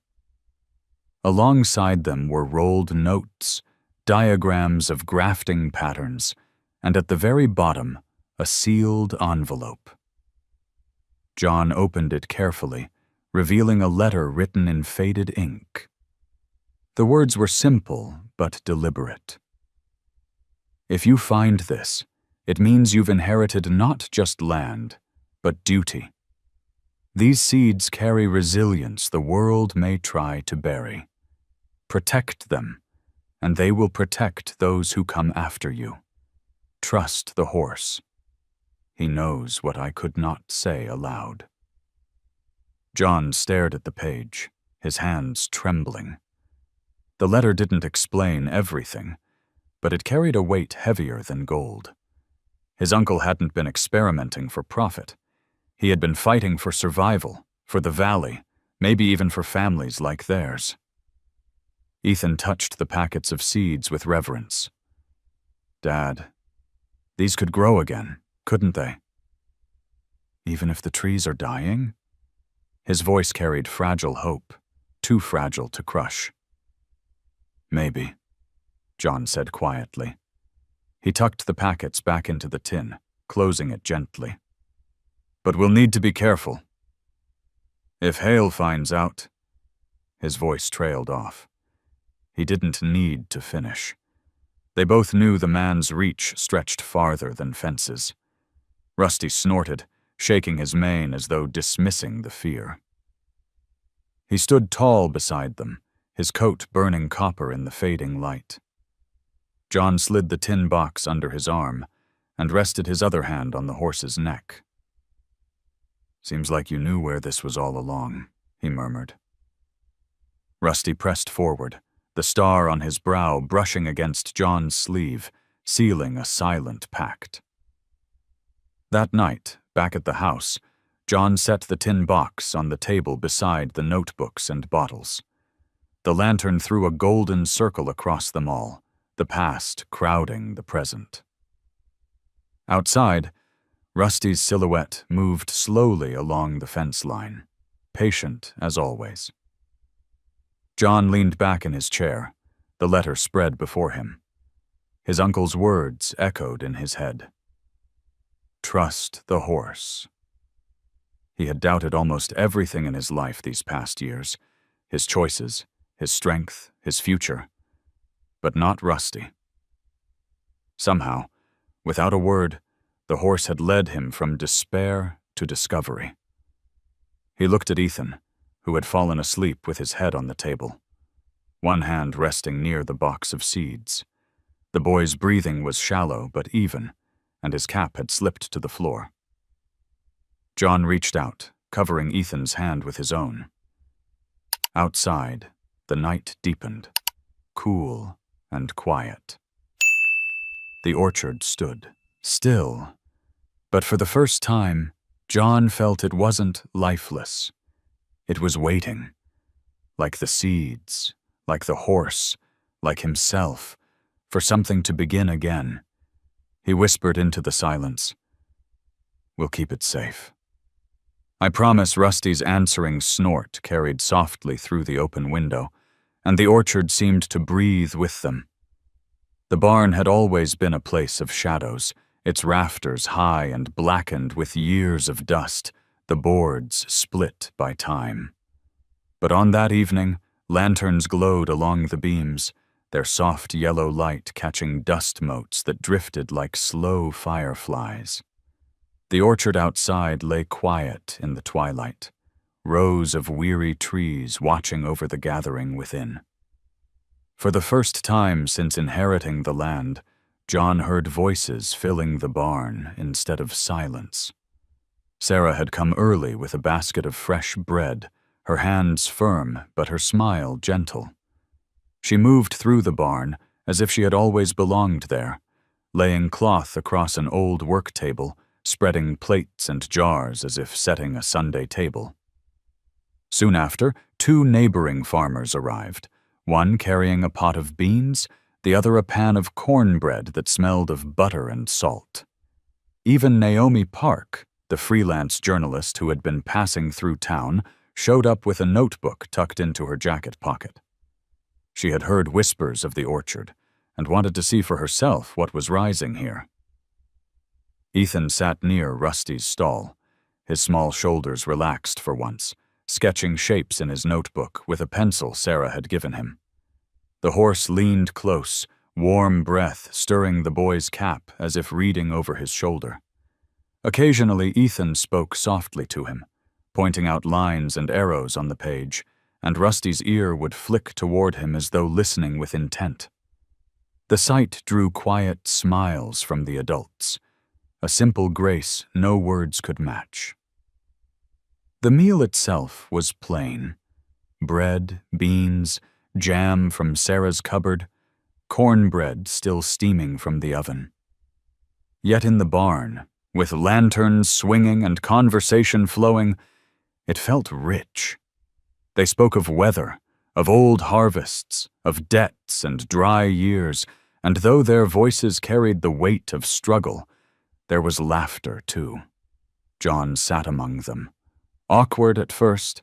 Alongside them were rolled notes, diagrams of grafting patterns, and at the very bottom, a sealed envelope. John opened it carefully, revealing a letter written in faded ink. The words were simple but deliberate. If you find this, it means you've inherited not just land, but duty. These seeds carry resilience the world may try to bury. Protect them, and they will protect those who come after you. Trust the horse. He knows what I could not say aloud. John stared at the page, his hands trembling. The letter didn't explain everything, but it carried a weight heavier than gold. His uncle hadn't been experimenting for profit. He had been fighting for survival, for the valley, maybe even for families like theirs. Ethan touched the packets of seeds with reverence. Dad, these could grow again, couldn't they? Even if the trees are dying? His voice carried fragile hope, too fragile to crush. Maybe, John said quietly. He tucked the packets back into the tin, closing it gently. But we'll need to be careful. If Hale finds out... His voice trailed off. He didn't need to finish. They both knew the man's reach stretched farther than fences. Rusty snorted, shaking his mane as though dismissing the fear. He stood tall beside them, his coat burning copper in the fading light. John slid the tin box under his arm and rested his other hand on the horse's neck. Seems like you knew where this was all along, he murmured. Rusty pressed forward, the star on his brow brushing against John's sleeve, sealing a silent pact. That night, back at the house, John set the tin box on the table beside the notebooks and bottles. The lantern threw a golden circle across them all, the past crowding the present. Outside, Rusty's silhouette moved slowly along the fence line, patient as always. John leaned back in his chair, the letter spread before him. His uncle's words echoed in his head. Trust the horse. He had doubted almost everything in his life these past years, his choices, his strength, his future, but not Rusty. Somehow, without a word, the horse had led him from despair to discovery. He looked at Ethan, who had fallen asleep with his head on the table, one hand resting near the box of seeds. The boy's breathing was shallow but even, and his cap had slipped to the floor. John reached out, covering Ethan's hand with his own. Outside, the night deepened, cool and quiet. The orchard stood, still, but for the first time, John felt it wasn't lifeless. It was waiting, like the seeds, like the horse, like himself, for something to begin again. He whispered into the silence, "We'll keep it safe." I promise. Rusty's answering snort carried softly through the open window, and the orchard seemed to breathe with them. The barn had always been a place of shadows, its rafters high and blackened with years of dust, the boards split by time. But on that evening, lanterns glowed along the beams, their soft yellow light catching dust motes that drifted like slow fireflies. The orchard outside lay quiet in the twilight, rows of weary trees watching over the gathering within. For the first time since inheriting the land, John heard voices filling the barn instead of silence. Sarah had come early with a basket of fresh bread, her hands firm but her smile gentle. She moved through the barn as if she had always belonged there, laying cloth across an old work table, spreading plates and jars as if setting a Sunday table. Soon after, 2 neighboring farmers arrived, one carrying a pot of beans, the other a pan of cornbread that smelled of butter and salt. Even Naomi Park, the freelance journalist who had been passing through town, showed up with a notebook tucked into her jacket pocket. She had heard whispers of the orchard and wanted to see for herself what was rising here. Ethan sat near Rusty's stall, his small shoulders relaxed for once, sketching shapes in his notebook with a pencil Sarah had given him. The horse leaned close, warm breath stirring the boy's cap as if reading over his shoulder. Occasionally Ethan spoke softly to him, pointing out lines and arrows on the page, and Rusty's ear would flick toward him as though listening with intent. The sight drew quiet smiles from the adults, a simple grace no words could match. The meal itself was plain. Bread, beans, jam from Sarah's cupboard, cornbread still steaming from the oven. Yet in the barn, with lanterns swinging and conversation flowing, it felt rich. They spoke of weather, of old harvests, of debts and dry years, and though their voices carried the weight of struggle, there was laughter too. John sat among them, awkward at first,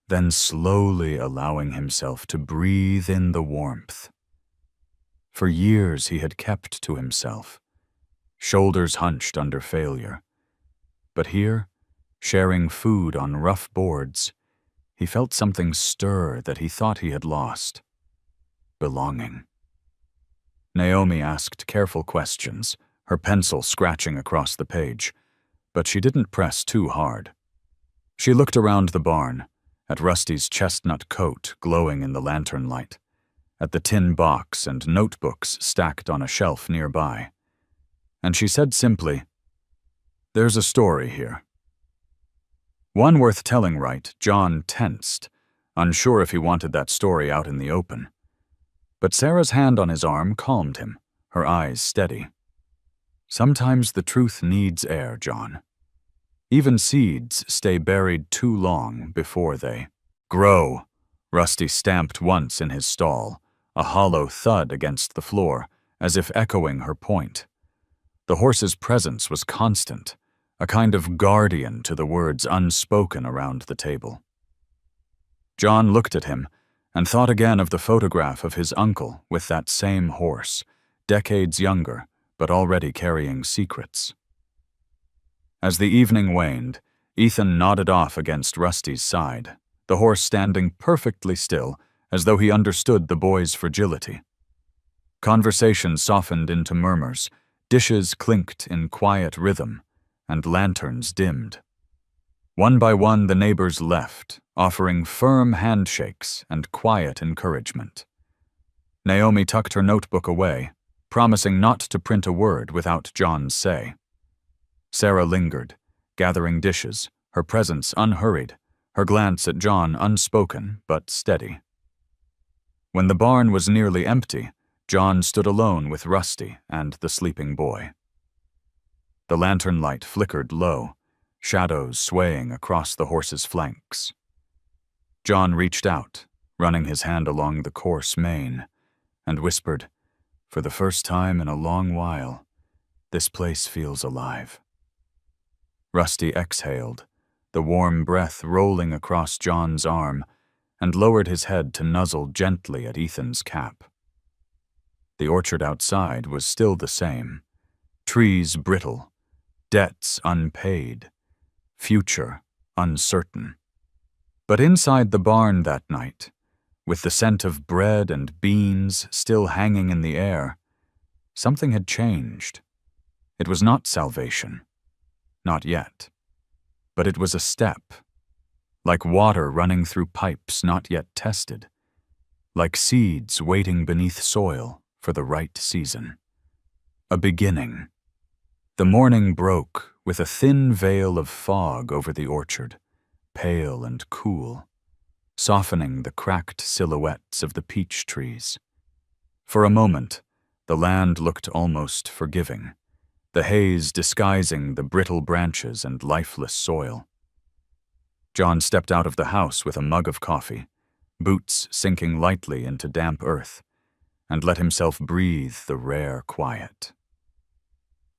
then slowly allowing himself to breathe in the warmth. For years he had kept to himself, shoulders hunched under failure. But here, sharing food on rough boards, he felt something stir that he thought he had lost. Belonging. Naomi asked careful questions, her pencil scratching across the page, but she didn't press too hard. She looked around the barn, at Rusty's chestnut coat glowing in the lantern light, at the tin box and notebooks stacked on a shelf nearby. And she said simply, "There's a story here." One worth telling right, John tensed, unsure if he wanted that story out in the open. But Sarah's hand on his arm calmed him, her eyes steady. Sometimes the truth needs air, John. Even seeds stay buried too long before they grow. Rusty stamped once in his stall, a hollow thud against the floor, as if echoing her point. The horse's presence was constant, a kind of guardian to the words unspoken around the table. John looked at him and thought again of the photograph of his uncle with that same horse, decades younger, but already carrying secrets. As the evening waned, Ethan nodded off against Rusty's side, the horse standing perfectly still, as though he understood the boy's fragility. Conversation softened into murmurs, dishes clinked in quiet rhythm, and lanterns dimmed. One by one the neighbors left, offering firm handshakes and quiet encouragement. Naomi tucked her notebook away, promising not to print a word without John's say. Sarah lingered, gathering dishes, her presence unhurried, her glance at John unspoken but steady. When the barn was nearly empty, John stood alone with Rusty and the sleeping boy. The lantern light flickered low, shadows swaying across the horse's flanks. John reached out, running his hand along the coarse mane, and whispered, "For the first time in a long while, this place feels alive." Rusty exhaled, the warm breath rolling across John's arm, and lowered his head to nuzzle gently at Ethan's cap. The orchard outside was still the same, trees brittle, debts unpaid, future uncertain. But inside the barn that night, with the scent of bread and beans still hanging in the air, something had changed. It was not salvation. Not yet. But it was a step, like water running through pipes not yet tested, like seeds waiting beneath soil for the right season. A beginning. The morning broke with a thin veil of fog over the orchard, pale and cool, softening the cracked silhouettes of the peach trees. For a moment, the land looked almost forgiving, the haze disguising the brittle branches and lifeless soil. John stepped out of the house with a mug of coffee, boots sinking lightly into damp earth, and let himself breathe the rare quiet.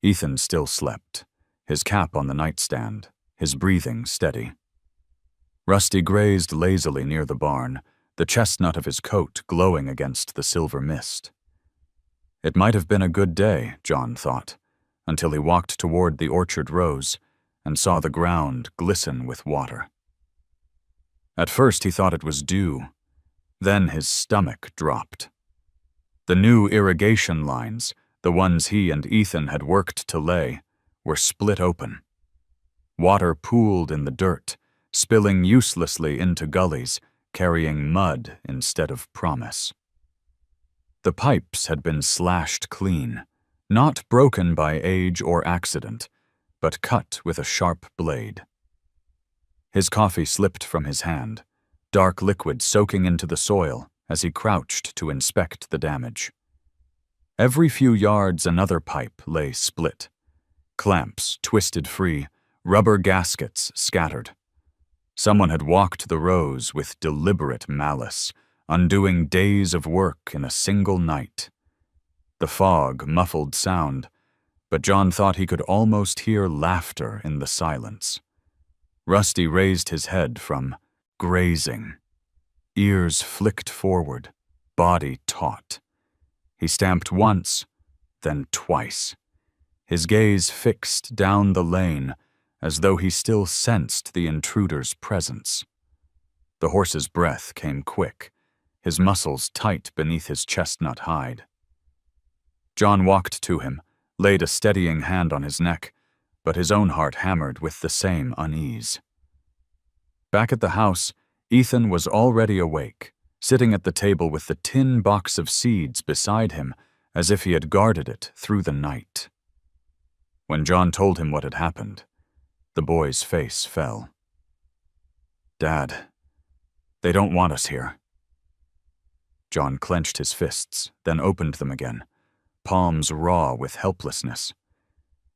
Ethan still slept, his cap on the nightstand, his breathing steady. Rusty grazed lazily near the barn, the chestnut of his coat glowing against the silver mist. It might have been a good day, John thought, until he walked toward the orchard rows and saw the ground glisten with water. At first he thought it was dew. Then his stomach dropped. The new irrigation lines, the ones he and Ethan had worked to lay, were split open. Water pooled in the dirt, spilling uselessly into gullies, carrying mud instead of promise. The pipes had been slashed clean, not broken by age or accident, but cut with a sharp blade. His coffee slipped from his hand, dark liquid soaking into the soil as he crouched to inspect the damage. Every few yards another pipe lay split, clamps twisted free, rubber gaskets scattered. Someone had walked the rows with deliberate malice, undoing days of work in a single night. The fog muffled sound, but John thought he could almost hear laughter in the silence. Rusty raised his head from grazing. Ears flicked forward, body taut. He stamped once, then twice, his gaze fixed down the lane as though he still sensed the intruder's presence. The horse's breath came quick, his muscles tight beneath his chestnut hide. John walked to him, laid a steadying hand on his neck, but his own heart hammered with the same unease. Back at the house, Ethan was already awake, sitting at the table with the tin box of seeds beside him as if he had guarded it through the night. When John told him what had happened, the boy's face fell. "Dad, they don't want us here." John clenched his fists, then opened them again, palms raw with helplessness.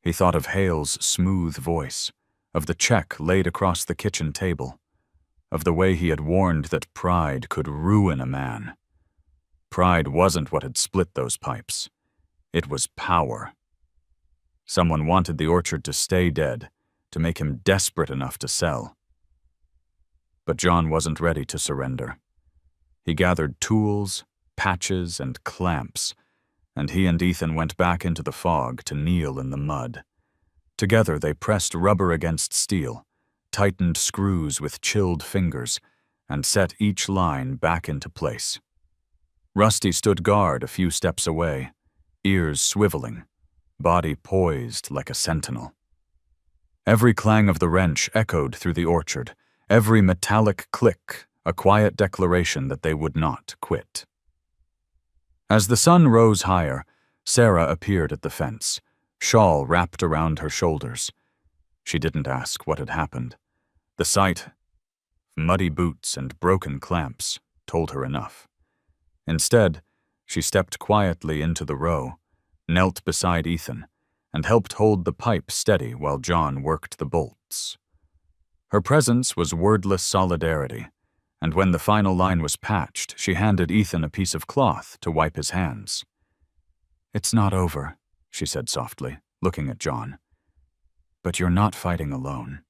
He thought of Hale's smooth voice, of the check laid across the kitchen table, of the way he had warned that pride could ruin a man. Pride wasn't what had split those pipes. It was power. Someone wanted the orchard to stay dead, to make him desperate enough to sell. But John wasn't ready to surrender. He gathered tools, patches, and clamps, and he and Ethan went back into the fog to kneel in the mud. Together they pressed rubber against steel, tightened screws with chilled fingers, and set each line back into place. Rusty stood guard a few steps away, ears swiveling, body poised like a sentinel. Every clang of the wrench echoed through the orchard, every metallic click a quiet declaration that they would not quit. As the sun rose higher, Sarah appeared at the fence, shawl wrapped around her shoulders. She didn't ask what had happened. The sight of muddy boots and broken clamps told her enough. Instead, she stepped quietly into the row, knelt beside Ethan, and helped hold the pipe steady while John worked the bolts. Her presence was wordless solidarity, and when the final line was patched, she handed Ethan a piece of cloth to wipe his hands. "It's not over," she said softly, looking at John. "But you're not fighting alone."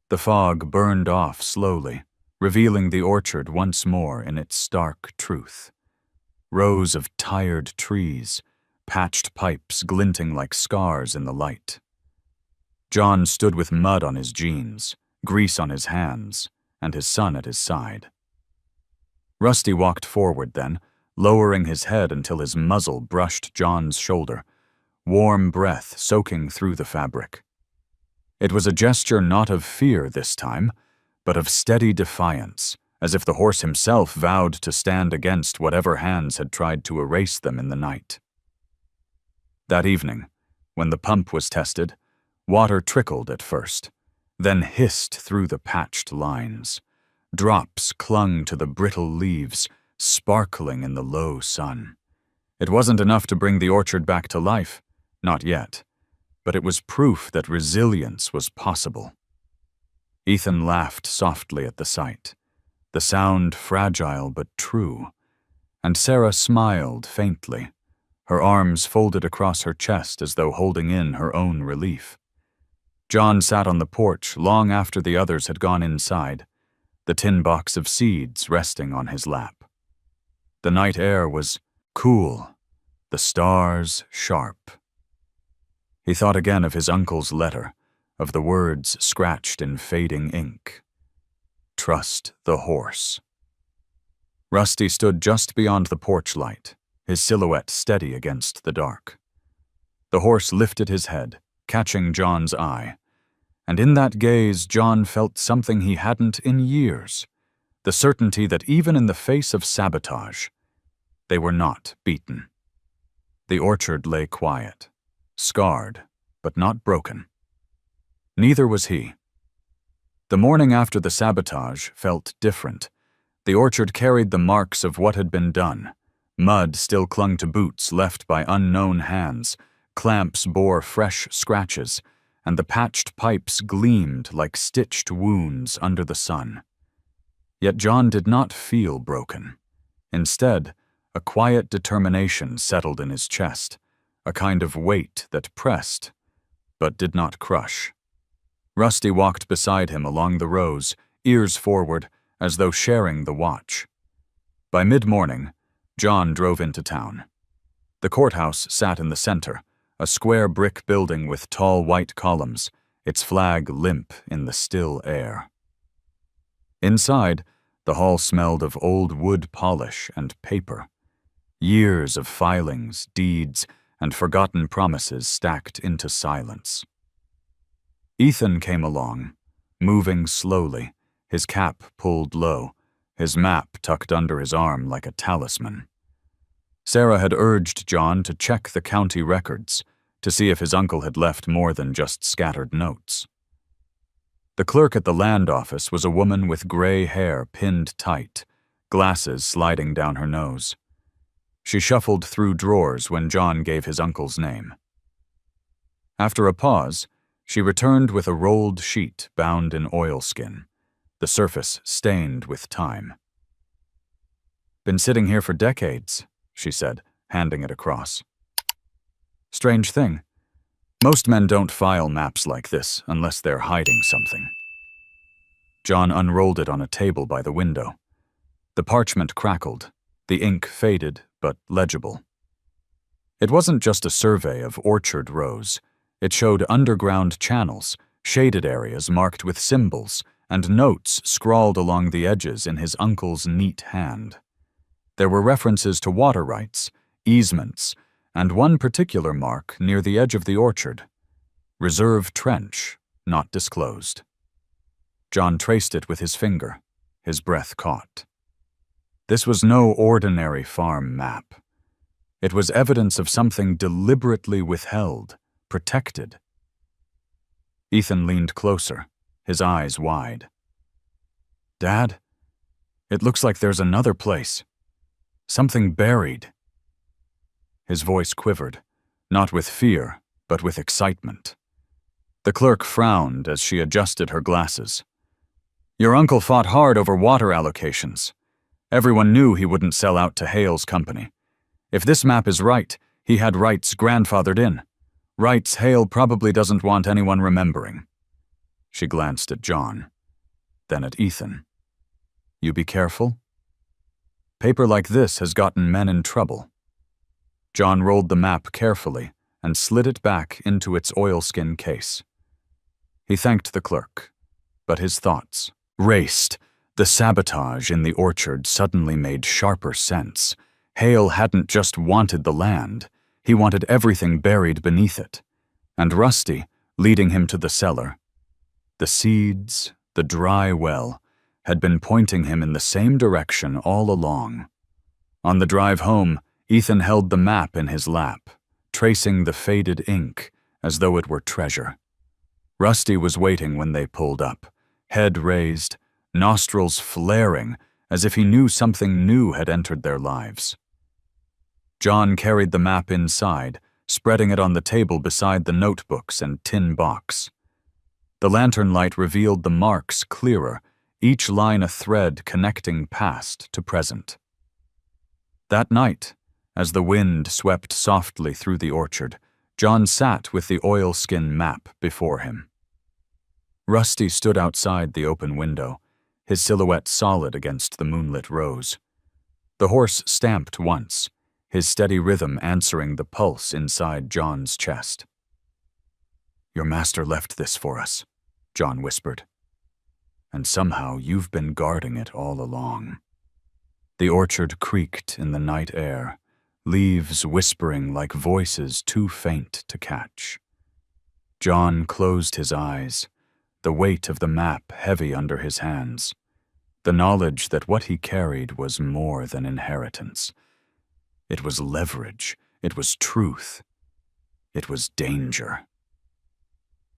The fog burned off slowly, revealing the orchard once more in its stark truth. Rows of tired trees, patched pipes glinting like scars in the light. John stood with mud on his jeans, grease on his hands, and his son at his side. Rusty walked forward then, lowering his head until his muzzle brushed John's shoulder, warm breath soaking through the fabric. It was a gesture not of fear this time, but of steady defiance, as if the horse himself vowed to stand against whatever hands had tried to erase them in the night. That evening, when the pump was tested, water trickled at first, then hissed through the patched lines. Drops clung to the brittle leaves, sparkling in the low sun. It wasn't enough to bring the orchard back to life, not yet, but it was proof that resilience was possible. Ethan laughed softly at the sight, the sound fragile but true, and Sarah smiled faintly, her arms folded across her chest as though holding in her own relief. John sat on the porch long after the others had gone inside, the tin box of seeds resting on his lap. The night air was cool, the stars sharp. He thought again of his uncle's letter, of the words scratched in fading ink. Trust the horse. Rusty stood just beyond the porch light, his silhouette steady against the dark. The horse lifted his head, catching John's eye, and in that gaze John felt something he hadn't in years, the certainty that even in the face of sabotage, they were not beaten. The orchard lay quiet, scarred, but not broken. Neither was he. The morning after the sabotage felt different. The orchard carried the marks of what had been done. Mud still clung to boots left by unknown hands, clamps bore fresh scratches, and the patched pipes gleamed like stitched wounds under the sun. Yet John did not feel broken. Instead, a quiet determination settled in his chest, a kind of weight that pressed, but did not crush. Rusty walked beside him along the rows, ears forward, as though sharing the watch. By mid-morning, John drove into town. The courthouse sat in the center, a square brick building with tall white columns, its flag limp in the still air. Inside, the hall smelled of old wood polish and paper. Years of filings, deeds, and forgotten promises stacked into silence. Ethan came along, moving slowly, his cap pulled low, his map tucked under his arm like a talisman. Sarah had urged John to check the county records, to see if his uncle had left more than just scattered notes. The clerk at the land office was a woman with gray hair pinned tight, glasses sliding down her nose. She shuffled through drawers when John gave his uncle's name. After a pause, She returned with a rolled sheet bound in oilskin, the surface stained with time. "Been sitting here for decades," she said, handing it across. "Strange thing. Most men don't file maps like this unless they're hiding something." John unrolled it on a table by the window. The parchment crackled, the ink faded but legible. It wasn't just a survey of orchard rows. It showed underground channels, shaded areas marked with symbols, and notes scrawled along the edges in his uncle's neat hand. There were references to water rights, easements, and one particular mark near the edge of the orchard. Reserve trench, not disclosed. John traced it with his finger, his breath caught. This was no ordinary farm map. It was evidence of something deliberately withheld, protected. Ethan leaned closer, his eyes wide. "Dad, it looks like there's another place. Something buried." His voice quivered, not with fear, but with excitement. The clerk frowned as she adjusted her glasses. "Your uncle fought hard over water allocations. Everyone knew he wouldn't sell out to Hale's company. If this map is right, he had rights grandfathered in. Rights Hale probably doesn't want anyone remembering." She glanced at John, then at Ethan. "You be careful. Paper like this has gotten men in trouble." John rolled the map carefully and slid it back into its oilskin case. He thanked the clerk, but his thoughts raced. The sabotage in the orchard suddenly made sharper sense. Hale hadn't just wanted the land, he wanted everything buried beneath it. And Rusty, leading him to the cellar. The seeds, the dry well, had been pointing him in the same direction all along. On the drive home, Ethan held the map in his lap, tracing the faded ink as though it were treasure. Rusty was waiting when they pulled up, head raised, nostrils flaring as if he knew something new had entered their lives. John carried the map inside, spreading it on the table beside the notebooks and tin box. The lantern light revealed the marks clearer, each line a thread connecting past to present. That night, as the wind swept softly through the orchard, John sat with the oilskin map before him. Rusty stood outside the open window, his silhouette solid against the moonlit rows. The horse stamped once, his steady rhythm answering the pulse inside John's chest. "Your master left this for us," John whispered. "And somehow you've been guarding it all along." The orchard creaked in the night air, leaves whispering like voices too faint to catch. John closed his eyes, the weight of the map heavy under his hands, the knowledge that what he carried was more than inheritance. It was leverage, it was truth, it was danger.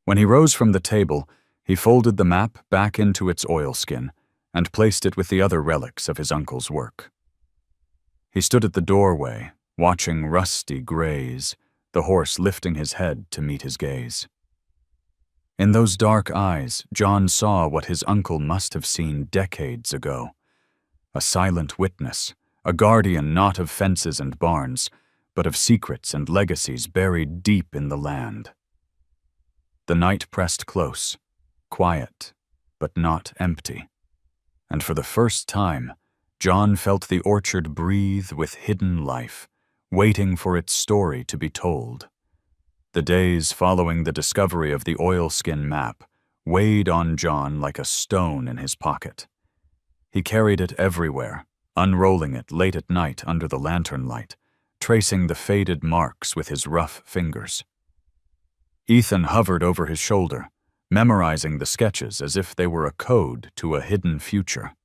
When he rose from the table, he folded the map back into its oilskin and placed it with the other relics of his uncle's work. He stood at the doorway, watching Rusty graze, the horse lifting his head to meet his gaze. In those dark eyes, John saw what his uncle must have seen decades ago. A silent witness, a guardian not of fences and barns, but of secrets and legacies buried deep in the land. The night pressed close, quiet, but not empty. And for the first time, John felt the orchard breathe with hidden life, waiting for its story to be told. The days following the discovery of the oilskin map weighed on John like a stone in his pocket. He carried it everywhere, unrolling it late at night under the lantern light, tracing the faded marks with his rough fingers. Ethan hovered over his shoulder, memorizing the sketches as if they were a code to a hidden future.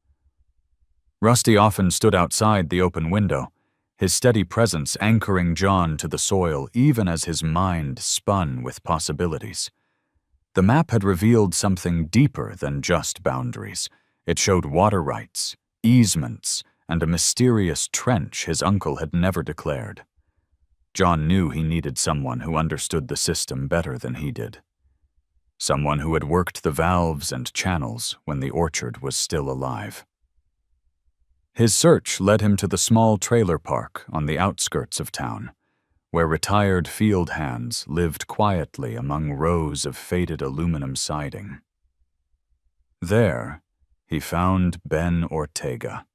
Rusty often stood outside the open window, his steady presence anchoring John to the soil even as his mind spun with possibilities. The map had revealed something deeper than just boundaries. It showed water rights, easements, and a mysterious trench his uncle had never declared. John knew he needed someone who understood the system better than he did. someone who had worked the valves and channels when the orchard was still alive. His search led him to the small trailer park on the outskirts of town, where retired field hands lived quietly among rows of faded aluminum siding. There, he found Ben Ortega.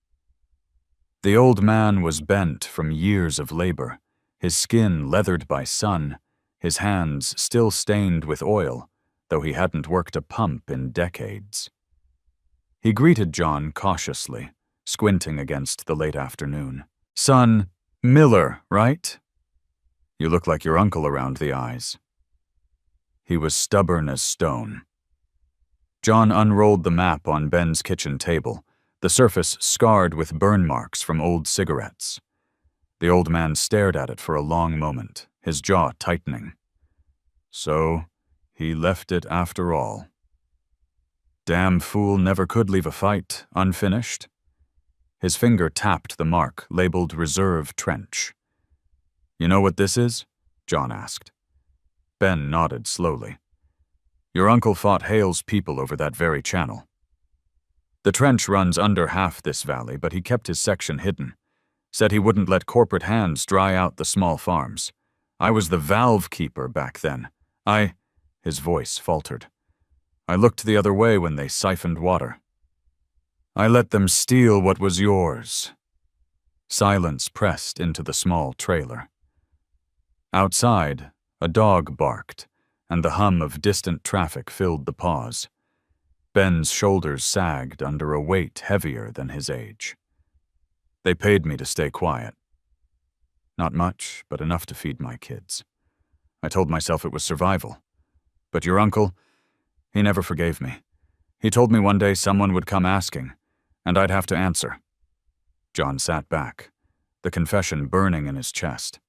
The old man was bent from years of labor, his skin leathered by sun, his hands still stained with oil, though he hadn't worked a pump in decades. He greeted John cautiously, squinting against the late afternoon. "Son, Miller, right? You look like your uncle around the eyes." He was stubborn as stone. John unrolled the map on Ben's kitchen table, the surface scarred with burn marks from old cigarettes. The old man stared at it for a long moment, his jaw tightening. So, he left it after all. Damn fool never could leave a fight unfinished. His finger tapped the mark labeled Reserve Trench. "You know what this is?" John asked. Ben nodded slowly. "Your uncle fought Hale's people over that very channel. The trench runs under half this valley, but he kept his section hidden. Said he wouldn't let corporate hands dry out the small farms. I was the valve keeper back then. His voice faltered. I looked the other way when they siphoned water. I let them steal what was yours." Silence pressed into the small trailer. Outside, a dog barked, and the hum of distant traffic filled the pause. Ben's shoulders sagged under a weight heavier than his age. They paid me to stay quiet. Not much, but enough to feed my kids. I told myself it was survival. But your uncle, he never forgave me. He told me one day someone would come asking, and I'd have to answer. John sat back, the confession burning in his chest.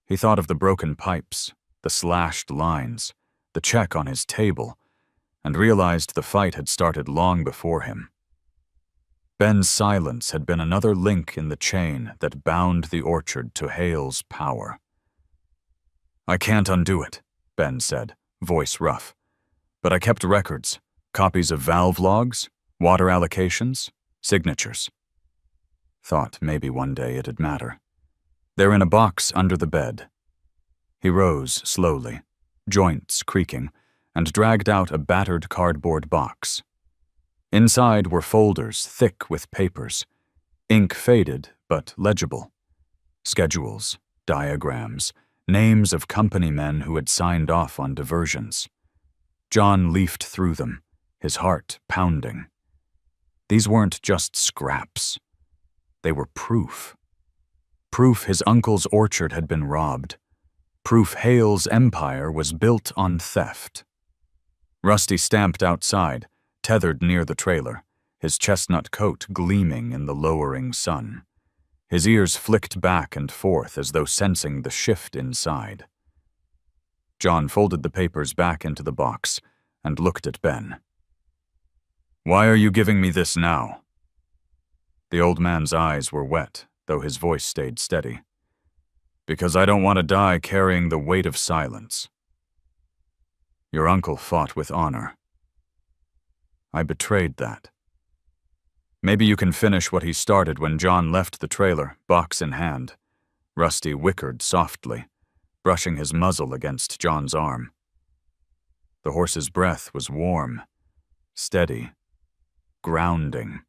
He thought of the broken pipes, the slashed lines, the check on his table, and realized the fight had started long before him. Ben's silence had been another link in the chain that bound the orchard to Hale's power. "I can't undo it," Ben said, voice rough. "But I kept records, copies of valve logs, water allocations, signatures. Thought maybe one day it'd matter. They're in a box under the bed." He rose slowly, joints creaking, and dragged out a battered cardboard box. Inside were folders thick with papers, ink faded but legible. Schedules, diagrams, names of company men who had signed off on diversions. John leafed through them, his heart pounding. These weren't just scraps. They were proof. Proof his uncle's orchard had been robbed. Proof Hale's empire was built on theft. Rusty stamped outside, tethered near the trailer, his chestnut coat gleaming in the lowering sun. His ears flicked back and forth as though sensing the shift inside. John folded the papers back into the box and looked at Ben. "Why are you giving me this now?" The old man's eyes were wet, though his voice stayed steady. "Because I don't want to die carrying the weight of silence. Your uncle fought with honor. I betrayed that. Maybe you can finish what he started when John left the trailer, box in hand." Rusty whickered softly, brushing his muzzle against John's arm. The horse's breath was warm, steady, grounding.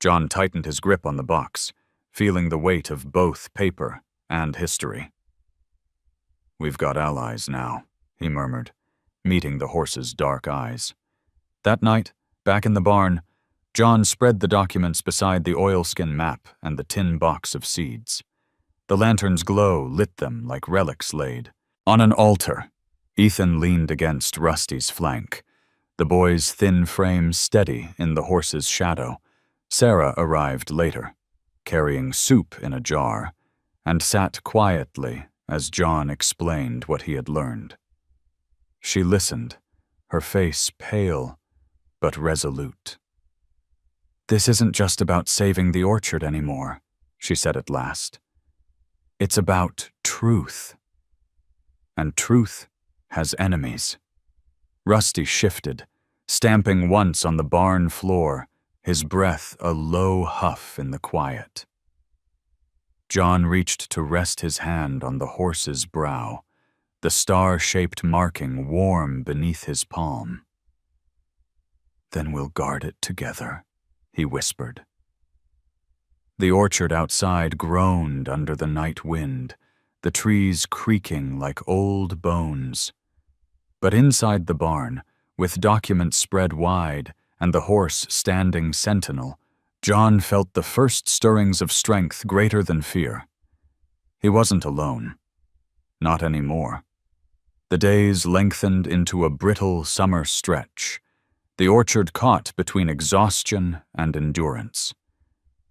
John tightened his grip on the box, feeling the weight of both paper and history. "We've got allies now," he murmured, meeting the horse's dark eyes. That night, back in the barn, John spread the documents beside the oilskin map and the tin box of seeds. The lantern's glow lit them like relics laid. On an altar, Ethan leaned against Rusty's flank, the boy's thin frame steady in the horse's shadow. Sarah arrived later, carrying soup in a jar, and sat quietly as John explained what he had learned. She listened, her face pale but resolute. "This isn't just about saving the orchard anymore," she said at last. "It's about truth. And truth has enemies." Rusty shifted, stamping once on the barn floor, his breath a low huff in the quiet. John reached to rest his hand on the horse's brow, the star-shaped marking warm beneath his palm. "Then we'll guard it together," he whispered. The orchard outside groaned under the night wind, the trees creaking like old bones. But inside the barn, with documents spread wide and the horse standing sentinel, John felt the first stirrings of strength greater than fear. He wasn't alone. Not anymore. The days lengthened into a brittle summer stretch, the orchard caught between exhaustion and endurance.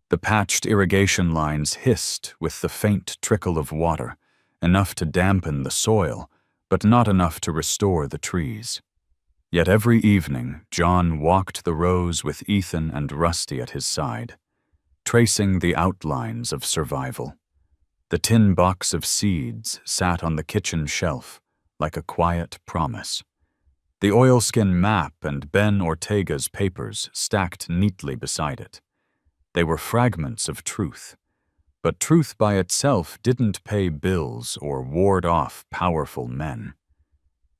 The patched irrigation lines hissed with the faint trickle of water, enough to dampen the soil, but not enough to restore the trees. Yet every evening, John walked the rows with Ethan and Rusty at his side, tracing the outlines of survival. The tin box of seeds sat on the kitchen shelf like a quiet promise. The oilskin map and Ben Ortega's papers stacked neatly beside it. They were fragments of truth, but truth by itself didn't pay bills or ward off powerful men.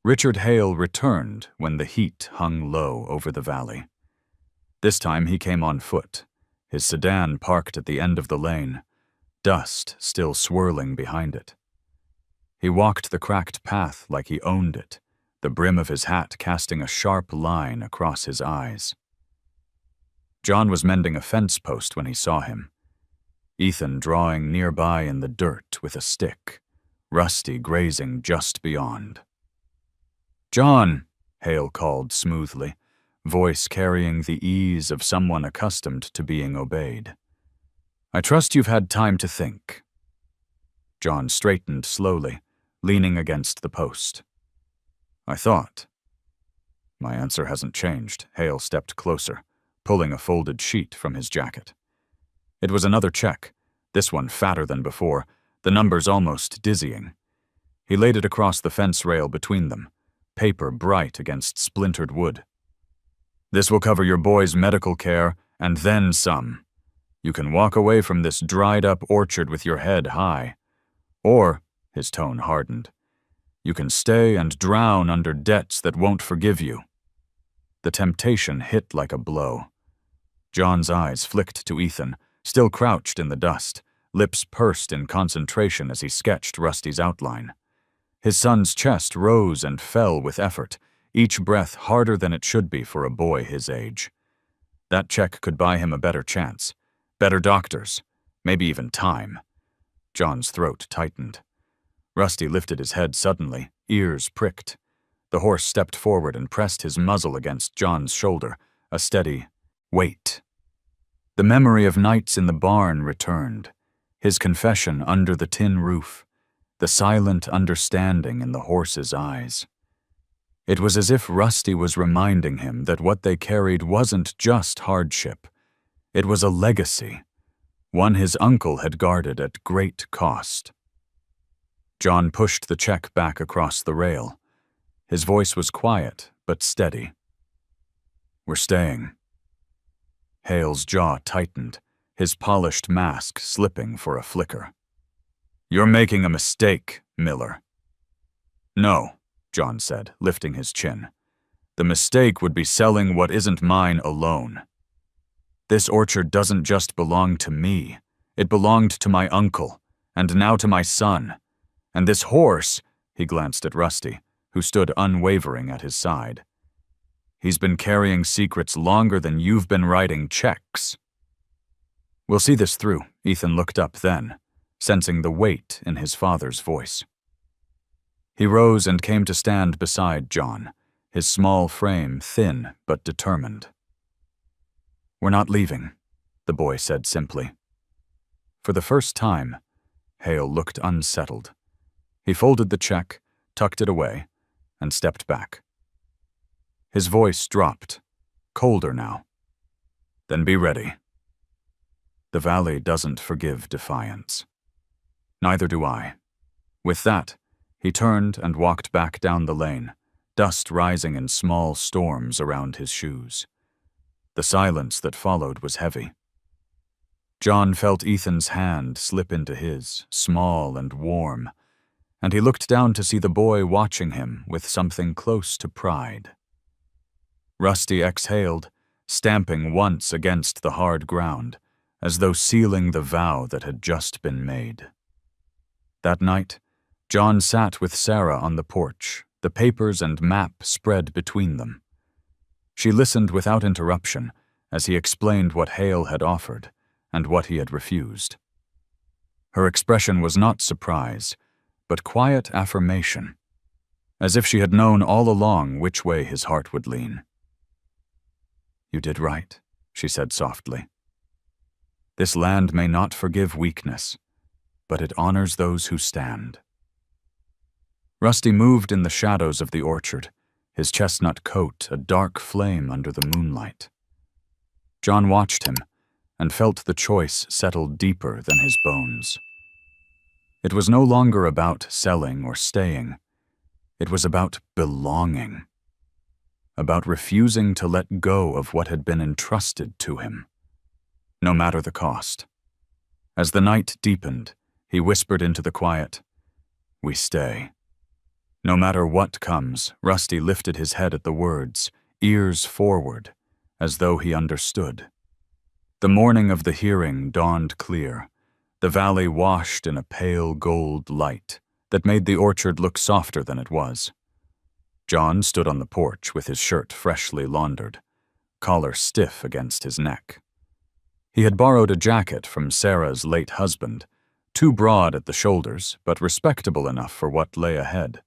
Richard Hale returned when the heat hung low over the valley. This time he came on foot, his sedan parked at the end of the lane, dust still swirling behind it. He walked the cracked path like he owned it, the brim of his hat casting a sharp line across his eyes. John was mending a fence post when he saw him, Ethan drawing nearby in the dirt with a stick, Rusty grazing just beyond. "John," Hale called smoothly, voice carrying the ease of someone accustomed to being obeyed. "I trust you've had time to think." John straightened slowly, leaning against the post. "I thought." "My answer hasn't changed." Hale stepped closer, pulling a folded sheet from his jacket. It was another check, this one fatter than before, the numbers almost dizzying. He laid it across the fence rail between them, paper bright against splintered wood. "This will cover your boy's medical care, and then some. You can walk away from this dried-up orchard with your head high. Or," his tone hardened, "you can stay and drown under debts that won't forgive you." The temptation hit like a blow. John's eyes flicked to Ethan, still crouched in the dust, lips pursed in concentration as he sketched Rusty's outline. His son's chest rose and fell with effort, each breath harder than it should be for a boy his age. That check could buy him a better chance, better doctors, maybe even time. John's throat tightened. Rusty lifted his head suddenly, ears pricked. The horse stepped forward and pressed his muzzle against John's shoulder, a steady wait. The memory of nights in the barn returned, his confession under the tin roof, the silent understanding in the horse's eyes. It was as if Rusty was reminding him that what they carried wasn't just hardship. It was a legacy, one his uncle had guarded at great cost. John pushed the check back across the rail. His voice was quiet, but steady. "We're staying." Hale's jaw tightened, his polished mask slipping for a flicker. "You're making a mistake, Miller." "No," John said, lifting his chin. "The mistake would be selling what isn't mine alone. This orchard doesn't just belong to me. It belonged to my uncle, and now to my son. And this horse," he glanced at Rusty, who stood unwavering at his side. "He's been carrying secrets longer than you've been writing checks." "We'll see this through," Ethan looked up then, sensing the weight in his father's voice. He rose and came to stand beside John, his small frame thin but determined. "We're not leaving," the boy said simply. For the first time, Hale looked unsettled. He folded the check, tucked it away, and stepped back. His voice dropped, colder now. "Then be ready. The valley doesn't forgive defiance. Neither do I." With that, he turned and walked back down the lane, dust rising in small storms around his shoes. The silence that followed was heavy. John felt Ethan's hand slip into his, small and warm, and he looked down to see the boy watching him with something close to pride. Rusty exhaled, stamping once against the hard ground, as though sealing the vow that had just been made. That night, John sat with Sarah on the porch, the papers and map spread between them. She listened without interruption as he explained what Hale had offered and what he had refused. Her expression was not surprise, but quiet affirmation, as if she had known all along which way his heart would lean. "You did right," she said softly. "This land may not forgive weakness, but it honors those who stand." Rusty moved in the shadows of the orchard, his chestnut coat a dark flame under the moonlight. John watched him and felt the choice settle deeper than his bones. It was no longer about selling or staying. It was about belonging, about refusing to let go of what had been entrusted to him, no matter the cost. As the night deepened, he whispered into the quiet, "We stay." No matter what comes, Rusty lifted his head at the words, ears forward, as though he understood. The morning of the hearing dawned clear, the valley washed in a pale gold light that made the orchard look softer than it was. John stood on the porch with his shirt freshly laundered, collar stiff against his neck. He had borrowed a jacket from Sarah's late husband, too broad at the shoulders, but respectable enough for what lay ahead.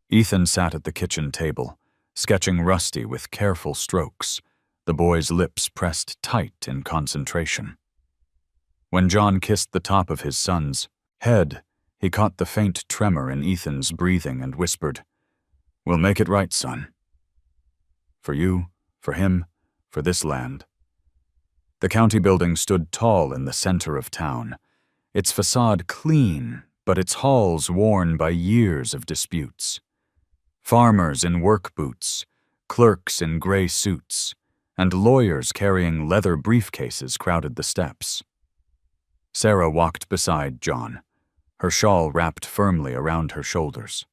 Ethan sat at the kitchen table, sketching Rusty with careful strokes, the boy's lips pressed tight in concentration. When John kissed the top of his son's head, he caught the faint tremor in Ethan's breathing and whispered, "We'll make it right, son. For you, for him, for this land." The county building stood tall in the center of town, its facade clean, but its halls worn by years of disputes. Farmers in work boots, clerks in gray suits, and lawyers carrying leather briefcases crowded the steps. Sarah walked beside John, her shawl wrapped firmly around her shoulders.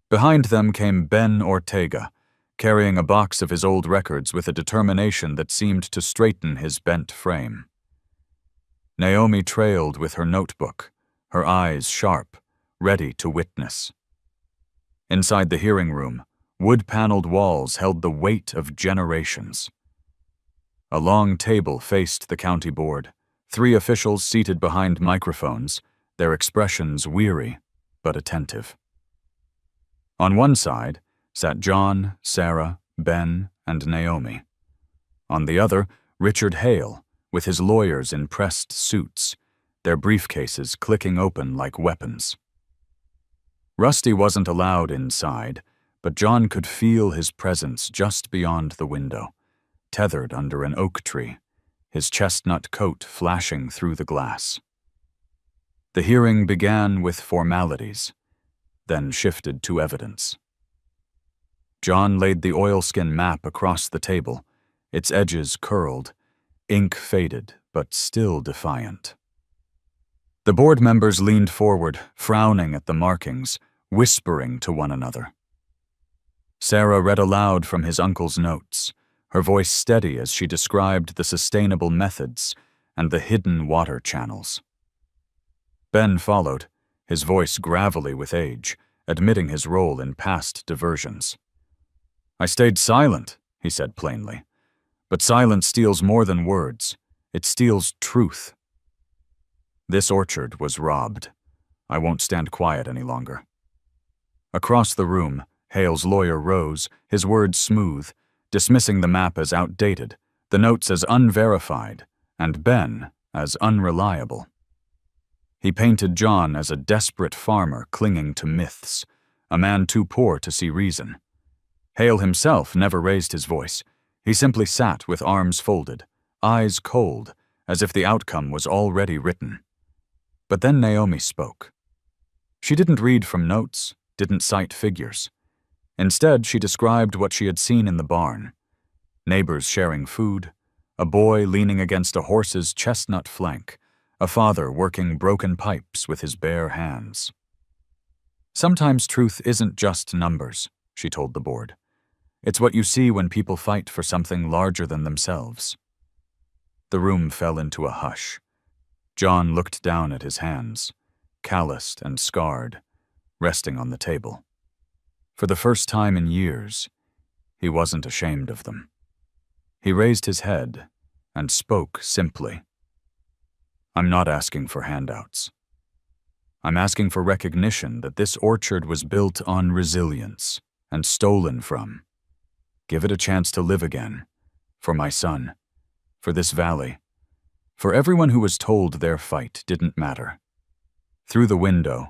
Behind them came Ben Ortega, carrying a box of his old records with a determination that seemed to straighten his bent frame. Naomi trailed with her notebook, her eyes sharp, ready to witness. Inside the hearing room, wood-paneled walls held the weight of generations. A long table faced the county board, 3 officials seated behind microphones, their expressions weary but attentive. On one side sat John, Sarah, Ben, and Naomi. On the other, Richard Hale, with his lawyers in pressed suits, their briefcases clicking open like weapons. Rusty wasn't allowed inside, but John could feel his presence just beyond the window, tethered under an oak tree, his chestnut coat flashing through the glass. The hearing began with formalities, then shifted to evidence. John laid the oilskin map across the table, its edges curled, ink faded but still defiant. The board members leaned forward, frowning at the markings, whispering to one another. Sarah read aloud from his uncle's notes, her voice steady as she described the sustainable methods and the hidden water channels. Ben followed, his voice gravelly with age, admitting his role in past diversions. "I stayed silent," he said plainly. "But silence steals more than words. It steals truth. This orchard was robbed. I won't stand quiet any longer." Across the room, Hale's lawyer rose, his words smooth, dismissing the map as outdated, the notes as unverified, and Ben as unreliable. He painted John as a desperate farmer clinging to myths, a man too poor to see reason. Hale himself never raised his voice. He simply sat with arms folded, eyes cold, as if the outcome was already written. But then Naomi spoke. She didn't read from notes, didn't cite figures. Instead, she described what she had seen in the barn. Neighbors sharing food, a boy leaning against a horse's chestnut flank, a father working broken pipes with his bare hands. Sometimes truth isn't just numbers, she told the board. It's what you see when people fight for something larger than themselves. The room fell into a hush. John looked down at his hands, calloused and scarred, resting on the table. For the first time in years, he wasn't ashamed of them. He raised his head and spoke simply. I'm not asking for handouts. I'm asking for recognition that this orchard was built on resilience and stolen from. Give it a chance to live again, for my son, for this valley, for everyone who was told their fight didn't matter. Through the window,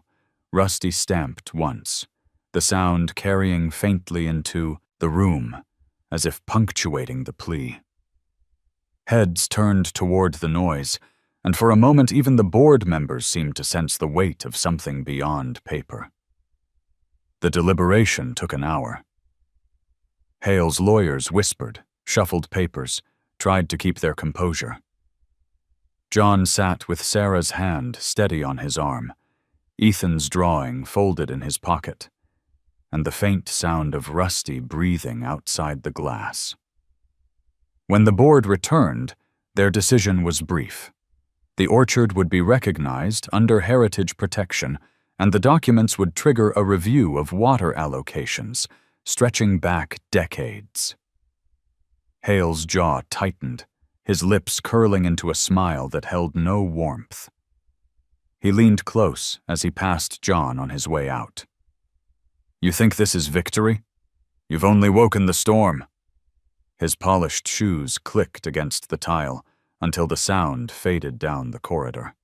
Rusty stamped once, the sound carrying faintly into the room, as if punctuating the plea. Heads turned toward the noise, and for a moment even the board members seemed to sense the weight of something beyond paper. The deliberation took an hour. Hale's lawyers whispered, shuffled papers, tried to keep their composure. John sat with Sarah's hand steady on his arm, Ethan's drawing folded in his pocket, and the faint sound of Rusty breathing outside the glass. When the board returned, their decision was brief. The orchard would be recognized under heritage protection, and the documents would trigger a review of water allocations, stretching back decades. Hale's jaw tightened, his lips curling into a smile that held no warmth. He leaned close as he passed John on his way out. You think this is victory? You've only woken the storm. His polished shoes clicked against the tile until the sound faded down the corridor.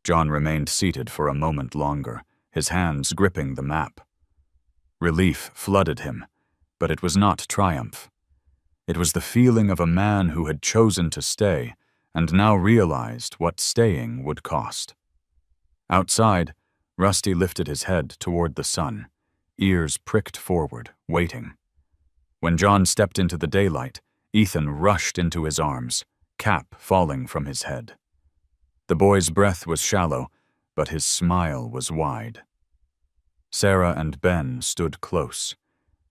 John remained seated for a moment longer, his hands gripping the map. Relief flooded him, but it was not triumph. It was the feeling of a man who had chosen to stay and now realized what staying would cost. Outside, Rusty lifted his head toward the sun, ears pricked forward, waiting. When John stepped into the daylight, Ethan rushed into his arms, cap falling from his head. The boy's breath was shallow, but his smile was wide. Sarah and Ben stood close,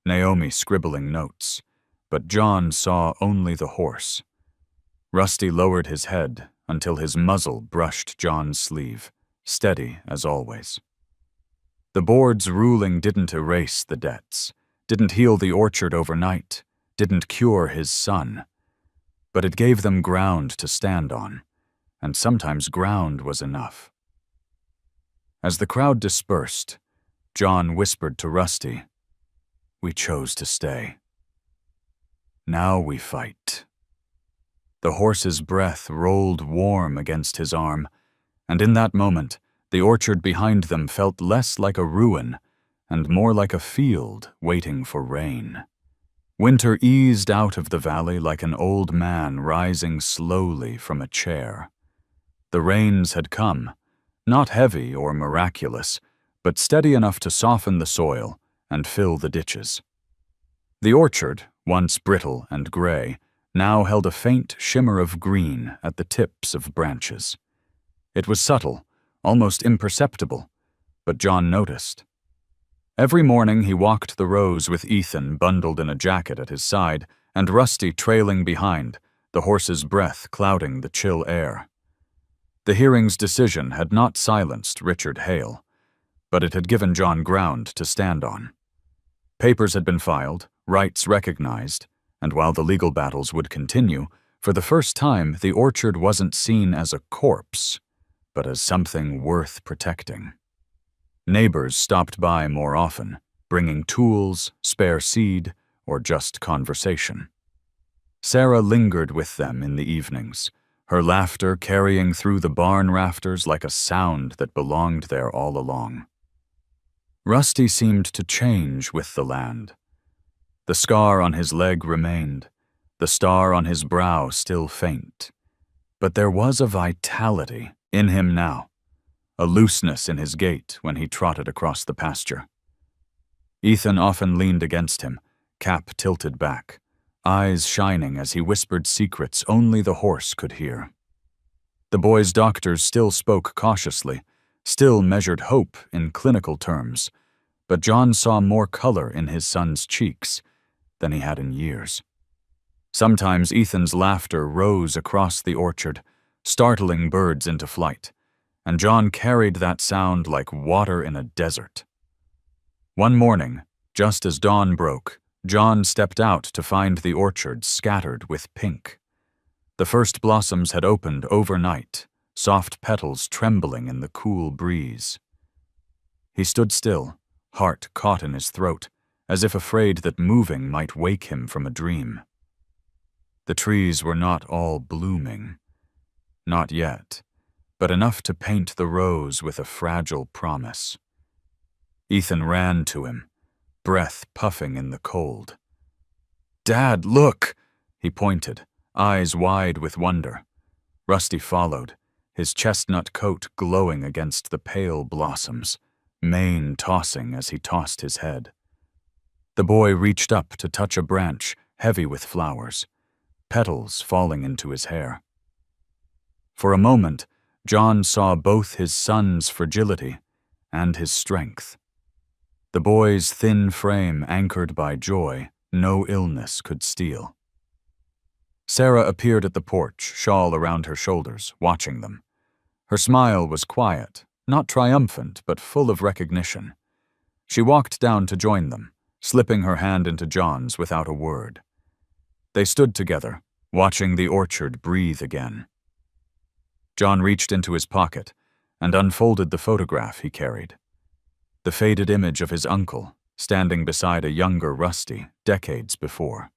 Naomi scribbling notes, but John saw only the horse. Rusty lowered his head until his muzzle brushed John's sleeve, steady as always. The board's ruling didn't erase the debts, didn't heal the orchard overnight, didn't cure his son, but it gave them ground to stand on, and sometimes ground was enough. As the crowd dispersed, John whispered to Rusty, "We chose to stay. Now we fight." The horse's breath rolled warm against his arm, and in that moment, the orchard behind them felt less like a ruin and more like a field waiting for rain. Winter eased out of the valley like an old man rising slowly from a chair. The rains had come, not heavy or miraculous, but steady enough to soften the soil and fill the ditches. The orchard, once brittle and gray, now held a faint shimmer of green at the tips of branches. It was subtle, almost imperceptible, but John noticed. Every morning he walked the rows with Ethan bundled in a jacket at his side and Rusty trailing behind, the horse's breath clouding the chill air. The hearing's decision had not silenced Richard Hale, but it had given John ground to stand on. Papers had been filed, rights recognized, and while the legal battles would continue, for the first time the orchard wasn't seen as a corpse, but as something worth protecting. Neighbors stopped by more often, bringing tools, spare seed, or just conversation. Sarah lingered with them in the evenings, her laughter carrying through the barn rafters like a sound that belonged there all along. Rusty seemed to change with the land. The scar on his leg remained, the star on his brow still faint, but there was a vitality in him now, a looseness in his gait when he trotted across the pasture. Ethan often leaned against him, cap tilted back, eyes shining as he whispered secrets only the horse could hear. The boy's doctors still spoke cautiously, still measured hope in clinical terms, but John saw more color in his son's cheeks than he had in years. Sometimes Ethan's laughter rose across the orchard, startling birds into flight, and John carried that sound like water in a desert. One morning, just as dawn broke, John stepped out to find the orchard scattered with pink. The first blossoms had opened overnight, soft petals trembling in the cool breeze. He stood still, heart caught in his throat, as if afraid that moving might wake him from a dream. The trees were not all blooming. Not yet, but enough to paint the rose with a fragile promise. Ethan ran to him, breath puffing in the cold. "Dad, look!" He pointed, eyes wide with wonder. Rusty followed, his chestnut coat glowing against the pale blossoms, mane tossing as he tossed his head. The boy reached up to touch a branch heavy with flowers, petals falling into his hair. For a moment, John saw both his son's fragility and his strength. The boy's thin frame anchored by joy no illness could steal. Sarah appeared at the porch, shawl around her shoulders, watching them. Her smile was quiet, not triumphant, but full of recognition. She walked down to join them, slipping her hand into John's without a word. They stood together, watching the orchard breathe again. John reached into his pocket and unfolded the photograph he carried. The faded image of his uncle, standing beside a younger Rusty, decades before.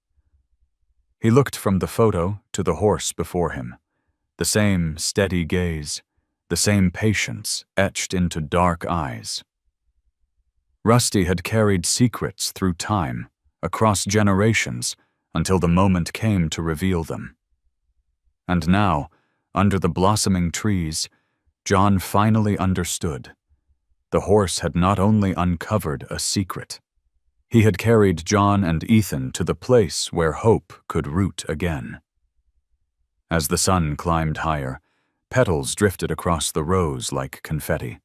He looked from the photo to the horse before him, the same steady gaze, the same patience etched into dark eyes. Rusty had carried secrets through time, across generations, until the moment came to reveal them. And now, under the blossoming trees, John finally understood. The horse had not only uncovered a secret, he had carried John and Ethan to the place where hope could root again. As the sun climbed higher, petals drifted across the rose like confetti,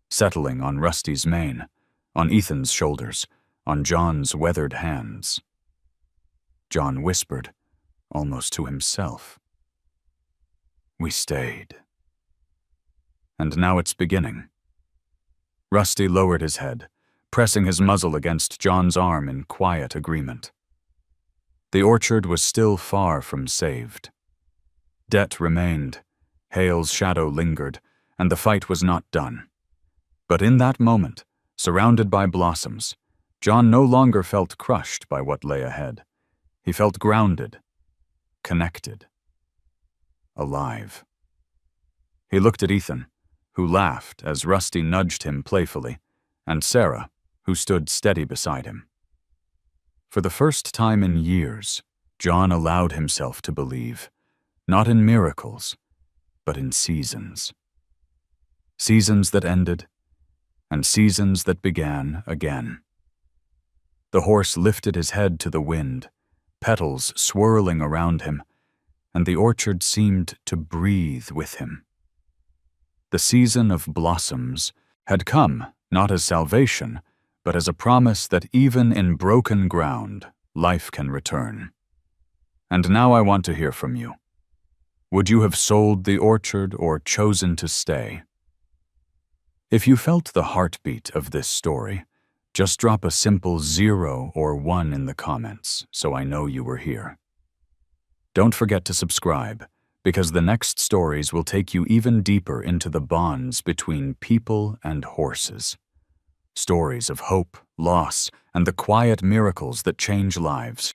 settling on Rusty's mane, on Ethan's shoulders, on John's weathered hands. John whispered, almost to himself. We stayed. And now it's beginning. Rusty lowered his head, pressing his muzzle against John's arm in quiet agreement. The orchard was still far from saved. Debt remained, Hale's shadow lingered, and the fight was not done. But in that moment, surrounded by blossoms, John no longer felt crushed by what lay ahead. He felt grounded, connected, alive. He looked at Ethan, who laughed as Rusty nudged him playfully, and Sarah, who stood steady beside him. For the first time in years, John allowed himself to believe, not in miracles, but in seasons. Seasons that ended, and seasons that began again. The horse lifted his head to the wind, petals swirling around him, and the orchard seemed to breathe with him. The season of blossoms had come not as salvation, but as a promise that even in broken ground, life can return. And now I want to hear from you. Would you have sold the orchard or chosen to stay? If you felt the heartbeat of this story, just drop a simple 0 or 1 in the comments so I know you were here. Don't forget to subscribe, because the next stories will take you even deeper into the bonds between people and horses. Stories of hope, loss, and the quiet miracles that change lives.